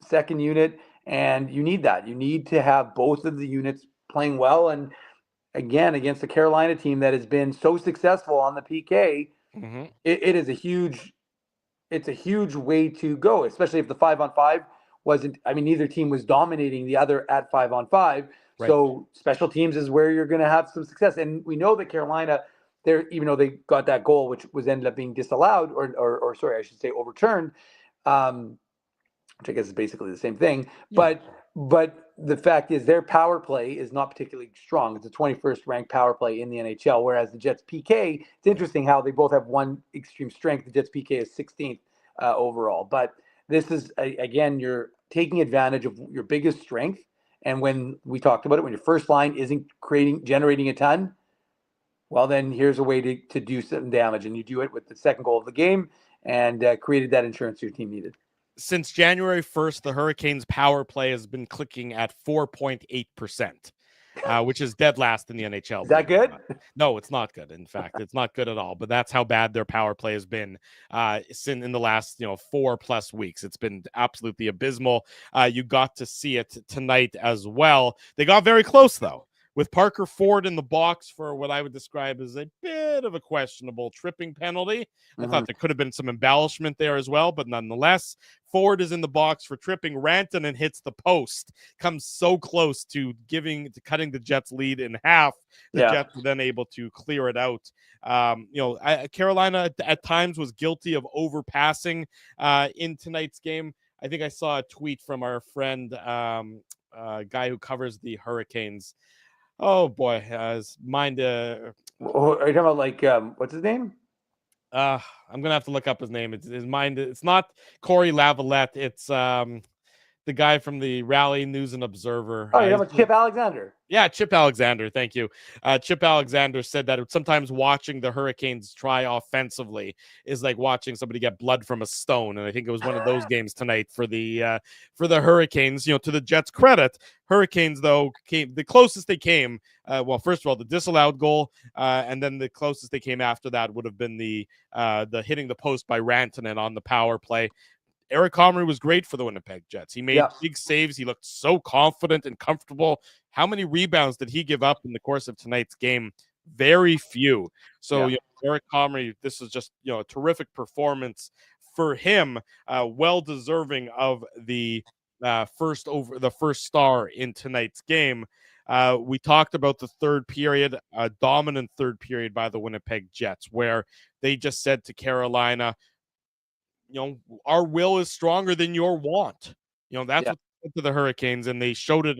C: second unit, and you need that. You need to have both of the units playing well, and again against the Carolina team that has been so successful on the PK, it is a huge way to go, especially if the 5-on-5 wasn't. I mean, neither team was dominating the other at 5-on-5.
B: Right.
C: So special teams is where you're going to have some success. And we know that Carolina, even though they got that goal, which was ended up being disallowed, or sorry, I should say overturned, which I guess is basically the same thing.
B: Yeah.
C: But the fact is their power play is not particularly strong. It's a 21st ranked power play in the NHL, whereas the Jets PK, it's interesting how they both have one extreme strength. The Jets PK is 16th overall. But this is, again, you're taking advantage of your biggest strength. And when we talked about it, when your first line isn't generating a ton, well, then here's a way to do some damage. And you do it with the second goal of the game and created that insurance your team needed.
B: Since January 1st, the Hurricanes' power play has been clicking at 4.8%, which is dead last in the NHL.
C: Is that good?
B: No, it's not good. In fact, it's not good at all. But that's how bad their power play has been in the last 4+ weeks. It's been absolutely abysmal. You got to see it tonight as well. They got very close, though, with Parker Ford in the box for what I would describe as a bit of a questionable tripping penalty. I thought there could have been some embellishment there as well, but nonetheless, Ford is in the box for tripping Rantanen, hits the post, comes so close to cutting the Jets' lead in half. The Jets were then able to clear it out. Carolina at times was guilty of overpassing in tonight's game. I think I saw a tweet from our friend, guy who covers the Hurricanes. Oh boy, his mind.
C: Are you talking about what's his name?
B: I'm gonna have to look up his name. It's his mind. It's not Corey Lavalette. It's the guy from the Rally News and Observer.
C: Oh, you're talking about Chip Alexander.
B: Yeah, Chip Alexander. Thank you. Chip Alexander said that sometimes watching the Hurricanes try offensively is like watching somebody get blood from a stone. And I think it was one of those games tonight for the Hurricanes. To the Jets' credit, Hurricanes though came the closest they came. Well, first of all, the disallowed goal, and then the closest they came after that would have been the hitting the post by Rantanen on the power play. Eric Comrie was great for the Winnipeg Jets. He made big saves. He looked so confident and comfortable. How many rebounds did he give up in the course of tonight's game? Very few. So Eric Comrie, this is just a terrific performance for him. Well deserving of the first star in tonight's game. We talked about the third period, a dominant third period by the Winnipeg Jets, where they just said to Carolina, our will is stronger than your want. That's what to the Hurricanes, and they showed it,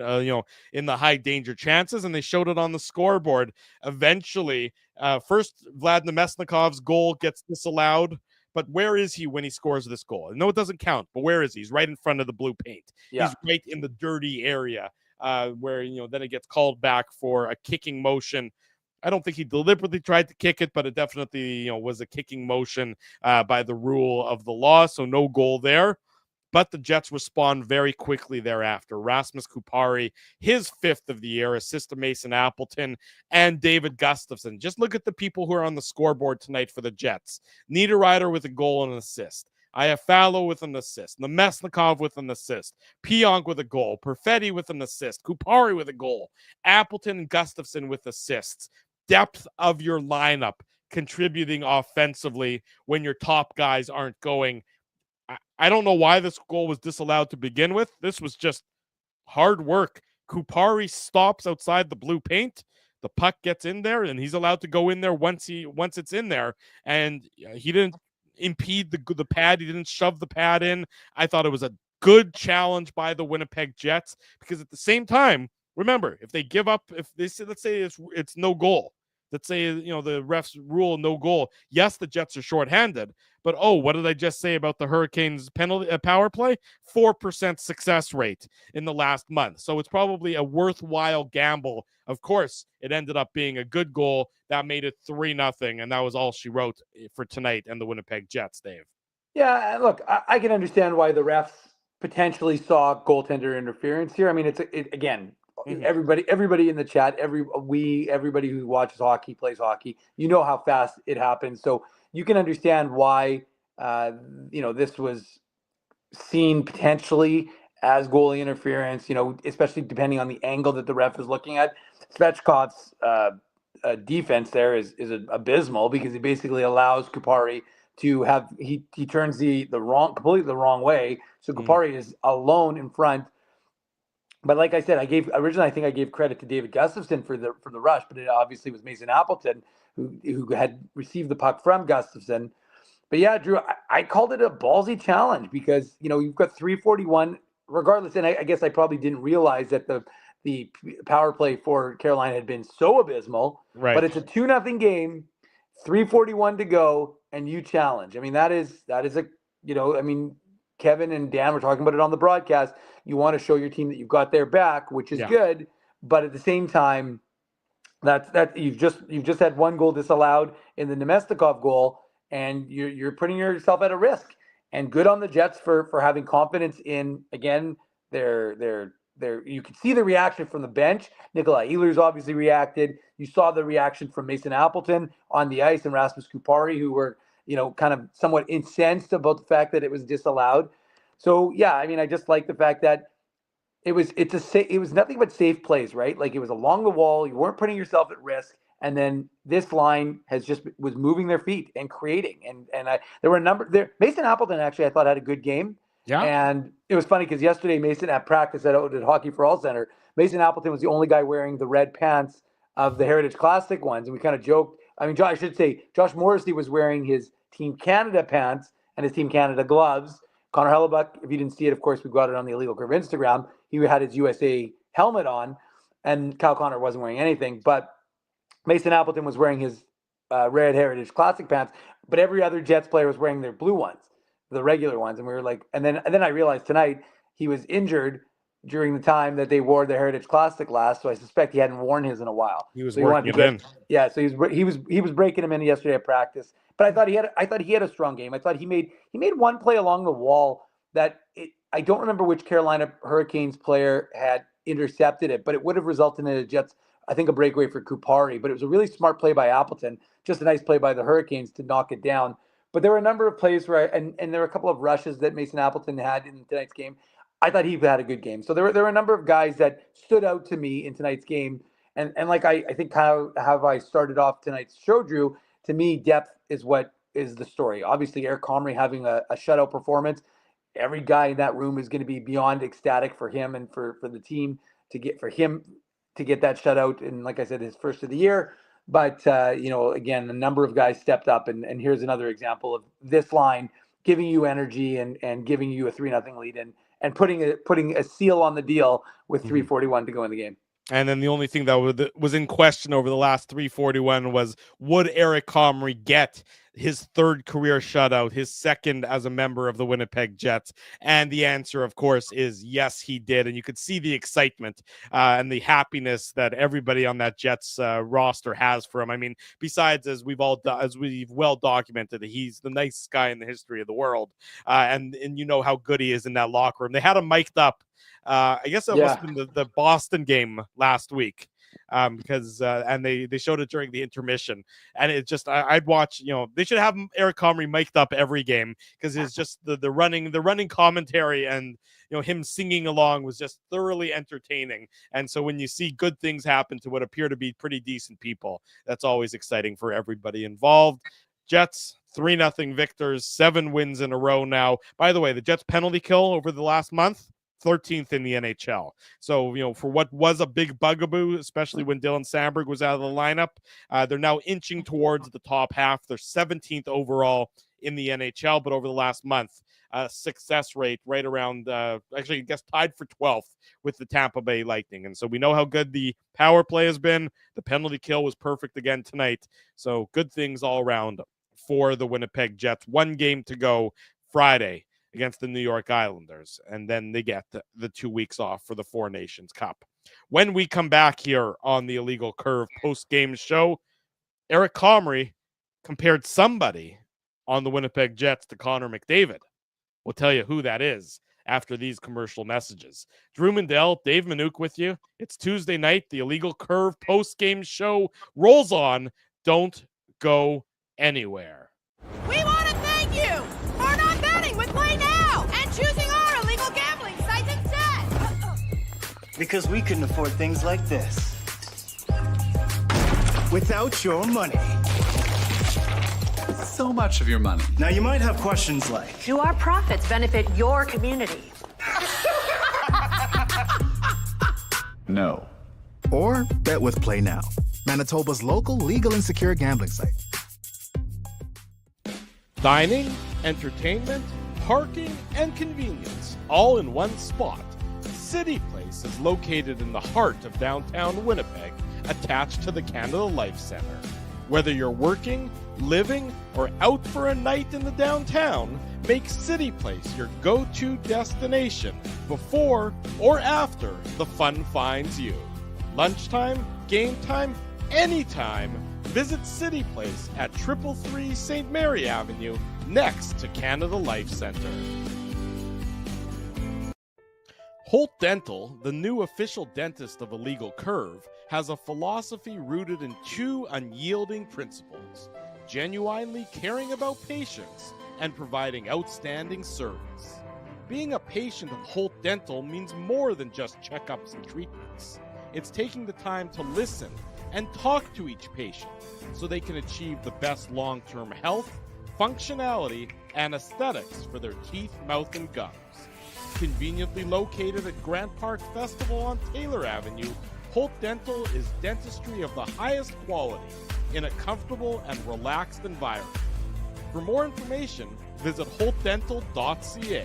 B: in the high danger chances, and they showed it on the scoreboard. Eventually, first Vlad Nemesnikov's goal gets disallowed, but where is he when he scores this goal? I know it doesn't count, but where is he? He's right in front of the blue paint. Yeah. He's right in the dirty area where, then it gets called back for a kicking motion. I don't think he deliberately tried to kick it, but it definitely, was a kicking motion by the rule of the law, so no goal there. But the Jets respond very quickly thereafter. Rasmus Kupari, his 5th of the year, assist to Mason Appleton and David Gustafsson. Just look at the people who are on the scoreboard tonight for the Jets. Niederreiter with a goal and an assist. Iafallo with an assist. Nemesnikov with an assist. Pionk with a goal. Perfetti with an assist. Kupari with a goal. Appleton and Gustafsson with assists. Depth of your lineup contributing offensively when your top guys aren't going. I don't know why this goal was disallowed to begin with. This was just hard work. Kupari stops outside the blue paint. The puck gets in there, and he's allowed to go in there once it's in there. And he didn't impede the pad. He didn't shove the pad in. I thought it was a good challenge by the Winnipeg Jets, because at the same time, remember, if they give up, if they say, let's say it's no goal. Let's say, the refs rule no goal. Yes, the Jets are shorthanded, but what did I just say about the Hurricanes penalty power play? 4% success rate in the last month. So it's probably a worthwhile gamble. Of course, it ended up being a good goal that made it 3-0, and that was all she wrote for tonight and the Winnipeg Jets, Dave.
C: Yeah, look, I can understand why the refs potentially saw goaltender interference here. I mean, again. Mm-hmm. Everybody in the chat, everybody who watches hockey, plays hockey, how fast it happens. So you can understand why this was seen potentially as goalie interference, especially depending on the angle that the ref is looking at. Svechkov's defense there is abysmal because he basically allows Kupari to have he turns completely the wrong way. So Kupari is alone in front. But like I said, I think I gave credit to David Gustafsson for the rush, but it obviously was Mason Appleton who had received the puck from Gustafsson. But yeah, Drew, I called it a ballsy challenge because you've got 341 regardless, and I guess I probably didn't realize that the power play for Carolina had been so abysmal.
B: Right.
C: But it's a 2-0 game, 3:41 to go, and you challenge. I mean, that is Kevin and Dan were talking about it on the broadcast. You want to show your team that you've got their back, which is good, but at the same time, that you've just had one goal disallowed in the Nemestikov goal, and you're putting yourself at a risk. And good on the Jets for having confidence in, again, their you could see the reaction from the bench. Nikolai Ehlers obviously reacted. You saw the reaction from Mason Appleton on the ice and Rasmus Kupari, who were kind of somewhat incensed about the fact that it was disallowed. So yeah, I mean, I just like the fact that it was nothing but safe plays, right? Like, it was along the wall. You weren't putting yourself at risk. And then this line was moving their feet and creating. And there were a number there. Mason Appleton actually, I thought, had a good game.
B: Yeah.
C: And it was funny because yesterday Mason at practice at Hockey for All Center, Mason Appleton was the only guy wearing the red pants of the Heritage Classic ones. And we kind of joked. I mean, I should say Josh Morrissey was wearing his Team Canada pants and his Team Canada gloves. Connor Hellebuck, if you didn't see it, of course, we got it on the Illegal Curve Instagram. He had his USA helmet on, and Kyle Connor wasn't wearing anything. But Mason Appleton was wearing his Red Heritage Classic pants, but every other Jets player was wearing their blue ones, the regular ones. And we were like, and then I realized tonight he was injured during the time that they wore the Heritage Classic last, so I suspect he hadn't worn his in a while.
B: He was
C: so
B: working it in.
C: Yeah, so he was breaking him in yesterday at practice. But I thought he had a strong game. I thought he made one play along the wall that I don't remember which Carolina Hurricanes player had intercepted it, but it would have resulted in a Jets, I think, a breakaway for Kupari. But it was a really smart play by Appleton, just a nice play by the Hurricanes to knock it down. But there were a number of plays where, and there were a couple of rushes that Mason Appleton had in tonight's game. I thought he had a good game. So there were a number of guys that stood out to me in tonight's game. And like I think how I started off tonight's show, Drew, to me, depth is what is the story. Obviously, Eric Comrie having a shutout performance. Every guy in that room is going to be beyond ecstatic for him and for the team to get that shutout. And like I said, his first of the year. But, again, a number of guys stepped up. And here's another example of this line giving you energy and giving you a 3-0 lead and putting a seal on the deal with 3:41 to go in the game.
B: And then the only thing that was in question over the last 3:41 was, would Eric Comrie get his third career shutout, his second as a member of the Winnipeg Jets? And the answer, of course, is yes, he did. And you could see the excitement and the happiness that everybody on that Jets roster has for him. I mean, besides, as we've well documented, he's the nicest guy in the history of the world. And you know how good he is in that locker room. They had him mic'd up. I guess it must have been the Boston game last week, because and they showed it during the intermission, and it just I'd watch. They should have Eric Comrie mic'd up every game, because it's just the running commentary and him singing along was just thoroughly entertaining. And so when you see good things happen to what appear to be pretty decent people, that's always exciting for everybody involved. Jets 3-0 victors, 7 wins in a row now. By the way, the Jets penalty kill over the last month, 13th in the NHL. So, for what was a big bugaboo, especially when Dylan Sandberg was out of the lineup, they're now inching towards the top half. They're 17th overall in the NHL, but over the last month, success rate right around, actually, I guess tied for 12th with the Tampa Bay Lightning. And so we know how good the power play has been. The penalty kill was perfect again tonight. So good things all around for the Winnipeg Jets. 1 game to go Friday against the New York Islanders, and then they get the 2 weeks off for the Four Nations Cup. When we come back here on the Illegal Curve post-game show, Eric Comrie compared somebody on the Winnipeg Jets to Connor McDavid. We'll tell you who that is after these commercial messages. Drew Mandel, Dave Manouk with you. It's Tuesday night. The Illegal Curve post-game show rolls on. Don't go anywhere.
J: We want to thank you for not betting with Play Now and choosing our illegal gambling sites instead.
K: Because we couldn't afford things like this without your money.
L: So much of your money.
K: Now you might have questions like,
J: Do our profits benefit your community?
L: No.
M: Or bet with Play Now, Manitoba's local legal and secure gambling site.
B: Dining, entertainment, parking, and convenience, all in one spot. City Place is located in the heart of downtown Winnipeg, attached to the Canada Life Centre. Whether you're working, living, or out for a night in the downtown, make City Place your go-to destination before or after the fun finds you. Lunchtime, game time, anytime, visit City Place at 333 St. Mary Avenue, next to Canada Life Centre. Holt Dental, the new official dentist of Illegal Curve, has a philosophy rooted in two unyielding principles: genuinely caring about patients and providing outstanding service. Being a patient of Holt Dental means more than just checkups and treatments. It's taking the time to listen and talk to each patient so they can achieve the best long-term health, functionality, and aesthetics for their teeth, mouth, and gums. Conveniently located at Grant Park Festival on Taylor Avenue, Holt Dental is dentistry of the highest quality in a comfortable and relaxed environment. For more information, visit holtdental.ca.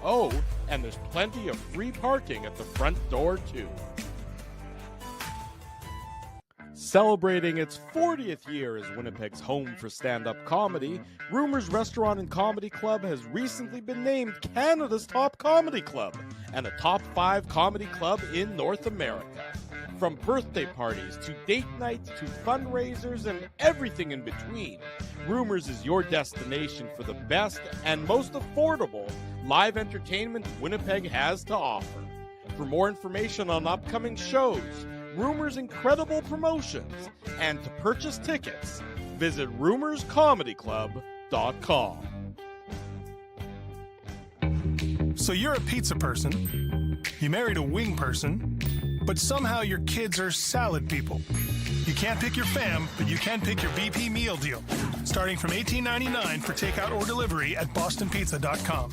B: Oh, and there's plenty of free parking at the front door, too. Celebrating its 40th year as Winnipeg's home for stand-up comedy, Rumors Restaurant and Comedy Club has recently been named Canada's top comedy club and a top 5 comedy club in North America. From birthday parties to date nights to fundraisers and everything in between, Rumors is your destination for the best and most affordable live entertainment Winnipeg has to offer. For more information on upcoming shows, Rumors' incredible promotions, and to purchase tickets, visit rumorscomedyclub.com.
N: So you're a pizza person, you married a wing person, but somehow your kids are salad people. You can't pick your fam, but you can pick your BP meal deal, starting from $18.99 for takeout or delivery at bostonpizza.com.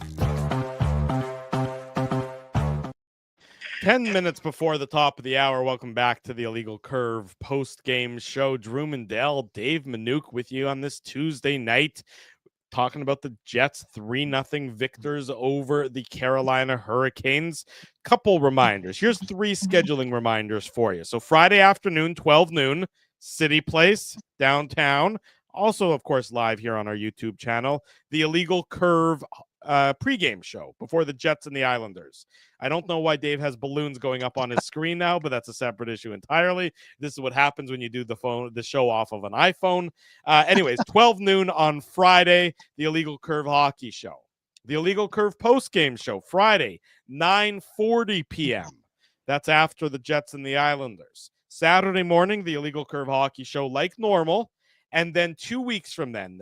B: 10 minutes before the top of the hour, welcome back to the Illegal Curve post-game show. Drew Mandel, Dave Manouk with you on this Tuesday night, talking about the Jets' 3-0 victors over the Carolina Hurricanes. Couple reminders. Here's 3 scheduling reminders for you. So Friday afternoon, 12 noon, City Place, downtown. Also, of course, live here on our YouTube channel, the Illegal Curve pregame show before the Jets and the Islanders. I don't know why Dave has balloons going up on his screen now, but that's a separate issue entirely. This is what happens when you do the show off of an iPhone. Anyways, 12 noon on Friday, the Illegal Curve hockey show. The Illegal Curve postgame show, Friday, 9:40 p.m. That's after the Jets and the Islanders. Saturday morning, the Illegal Curve hockey show like normal. And then 2 weeks from then,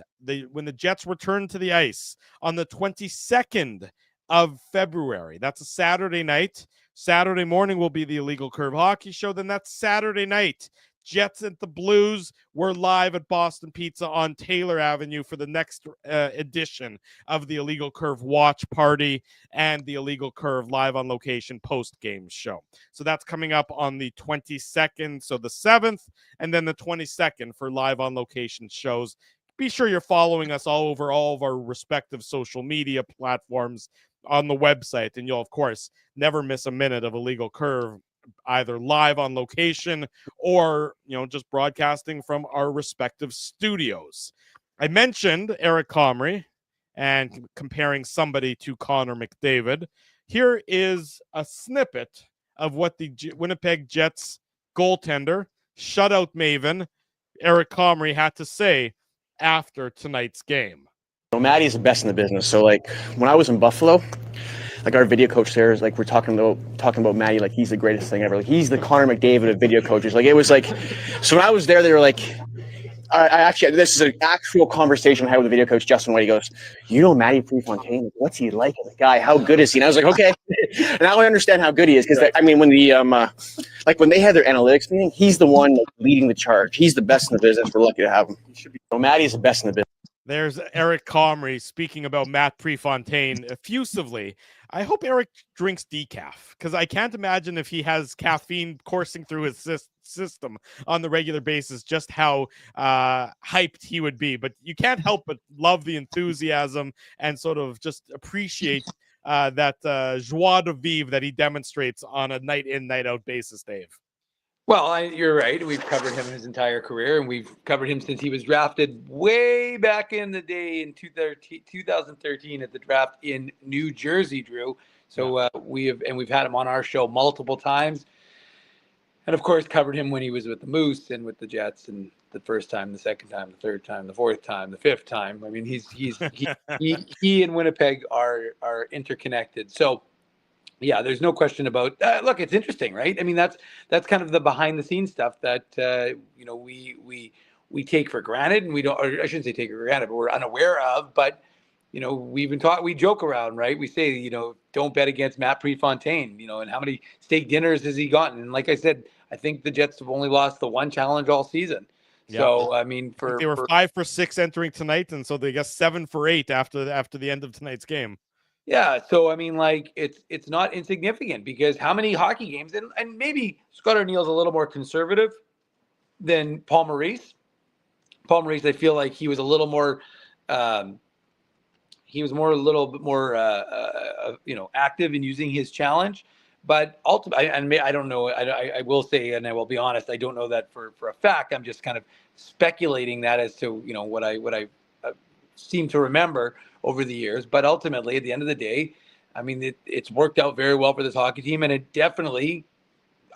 B: when the Jets return to the ice on the 22nd of February, that's a Saturday night. Saturday morning will be the Illegal Curve hockey show. Then that's Saturday night. Jets at the Blues. We're live at Boston Pizza on Taylor Avenue for the next edition of the Illegal Curve watch party and the Illegal Curve live on location post-game show. So that's coming up on the 22nd, so the 7th, and then the 22nd for live on location shows. Be sure you're following us all over all of our respective social media platforms on the website, and you'll, of course, never miss a minute of Illegal Curve, either live on location or, just broadcasting from our respective studios. I mentioned Eric Comrie and comparing somebody to Connor McDavid. Here is a snippet of what the Winnipeg Jets goaltender, shutout maven, Eric Comrie had to say after tonight's game.
O: Matty's the best in the business. So, when I was in Buffalo, our video coach there is we're talking about Matty like he's the greatest thing ever. He's the Connor McDavid of video coaches. It was so when I was there, they were I actually, this is an actual conversation I had with the video coach, Justin White. He goes, Matty Prefontaine, what's he like as a guy? How good is he? And I was like, okay. Now I understand how good he is. Because, when when they had their analytics meeting, he's the one leading the charge. He's the best in the business. We're lucky to have him. So Matty's the best in the business.
B: There's Eric Comrie speaking about Matt Prefontaine effusively. I hope Eric drinks decaf, because I can't imagine if he has caffeine coursing through his system on the regular basis, just how hyped he would be. But you can't help but love the enthusiasm and sort of just appreciate that joie de vivre that he demonstrates on a night in, night out basis, Dave.
C: Well, you're right. We've covered him his entire career, and we've covered him since he was drafted way back in the day in 2013 at the draft in New Jersey, Drew. So we've had him on our show multiple times, and of course covered him when he was with the Moose and with the Jets, and the first time, the second time, the third time, the fourth time, the fifth time. I mean, he and Winnipeg are interconnected. So. Yeah, there's no question about. Look, it's interesting, right? I mean, that's kind of the behind the scenes stuff that we take for granted, and we don't. Or I shouldn't say take it for granted, but we're unaware of. But we even we joke around, right? We say, don't bet against Matt Prefontaine. And how many steak dinners has he gotten? And like I said, I think the Jets have only lost the one challenge all season. Yep. So I mean,
B: they were 5 for 6 entering tonight, and so they got 7 for 8 after the end of tonight's game.
C: Yeah, so I mean, it's not insignificant, because how many hockey games, and maybe Scott O'Neill's a little more conservative than Paul Maurice. Paul Maurice, I feel like he was a little more, a little bit more, active in using his challenge. But ultimately, I don't know. I will say, and I will be honest, I don't know that for a fact. I'm just kind of speculating that as to what I seem to remember over the years. But ultimately, at the end of the day, I mean, it's worked out very well for this hockey team, and it definitely,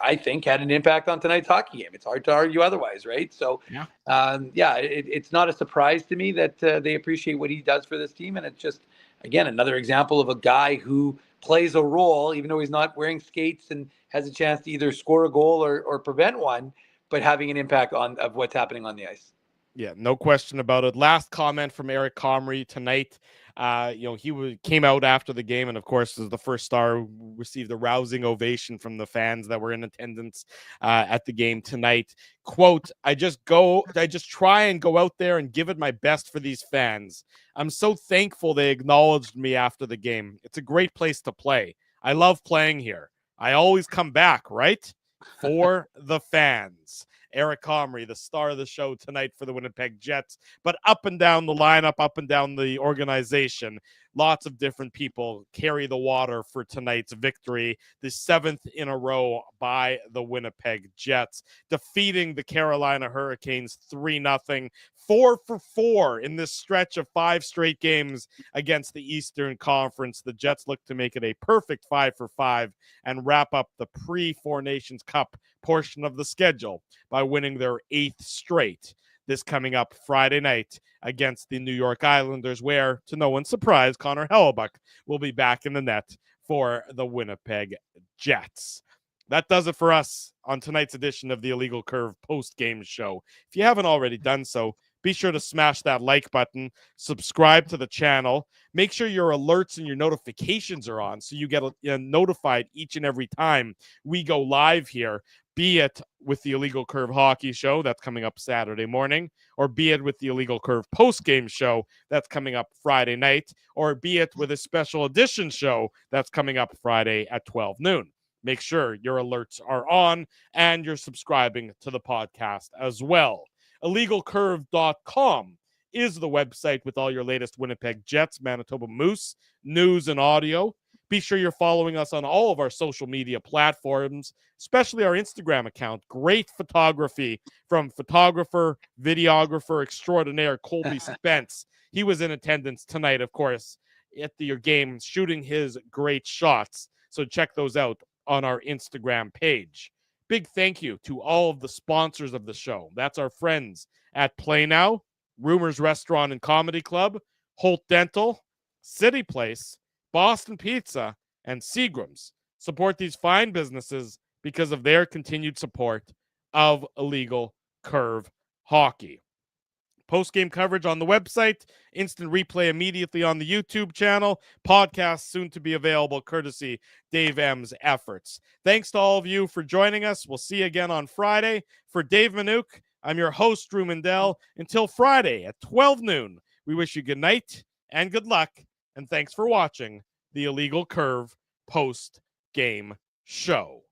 C: I think, had an impact on tonight's hockey game. It's hard to argue otherwise, right? So, it's not a surprise to me that they appreciate what he does for this team, and it's just, again, another example of a guy who plays a role, even though he's not wearing skates and has a chance to either score a goal or prevent one, but having an impact of what's happening on the ice.
B: Yeah, no question about it. Last comment from Eric Comrie tonight. He came out after the game, and of course, as the first star, received a rousing ovation from the fans that were in attendance at the game tonight. Quote, I just try and go out there and give it my best for these fans. I'm so thankful they acknowledged me after the game. It's a great place to play. I love playing here. I always come back, right? For the fans. Eric Comrie, the star of the show tonight for the Winnipeg Jets, but up and down the lineup, up and down the organization, lots of different people carry the water for tonight's victory, the 7th in a row by the Winnipeg Jets, defeating the Carolina Hurricanes 3-0, 4 for 4 in this stretch of 5 straight games against the Eastern Conference. The Jets look to make it a perfect 5 for 5 and wrap up the pre-Four Nations Cup portion of the schedule by winning their 8th straight. This coming up Friday night against the New York Islanders, where, to no one's surprise, Connor Hellebuck will be back in the net for the Winnipeg Jets. That does it for us on tonight's edition of the Illegal Curve post-game show. If you haven't already done so, be sure to smash that like button, subscribe to the channel, make sure your alerts and your notifications are on so you get notified each and every time we go live here, be it with the Illegal Curve Hockey Show that's coming up Saturday morning, or be it with the Illegal Curve post-game show that's coming up Friday night, or be it with a special edition show that's coming up Friday at 12 noon. Make sure your alerts are on and you're subscribing to the podcast as well. IllegalCurve.com is the website with all your latest Winnipeg Jets, Manitoba Moose news and audio. Be sure you're following us on all of our social media platforms, especially our Instagram account. Great photography from photographer, videographer extraordinaire Colby Spence. He was in attendance tonight, of course, at your game, shooting his great shots. So check those out on our Instagram page. Big thank you to all of the sponsors of the show. That's our friends at Play Now, Rumors Restaurant and Comedy Club, Holt Dental, City Place, Boston Pizza, and Seagram's. Support these fine businesses because of their continued support of Illegal Curve Hockey. Post-game coverage on the website, instant replay immediately on the YouTube channel, podcast soon to be available courtesy Dave M's efforts. Thanks to all of you for joining us. We'll see you again on Friday. For Dave Manouk, I'm your host, Drew Mandel. Until Friday at 12 noon, we wish you good night and good luck, and thanks for watching the Illegal Curve post-game show.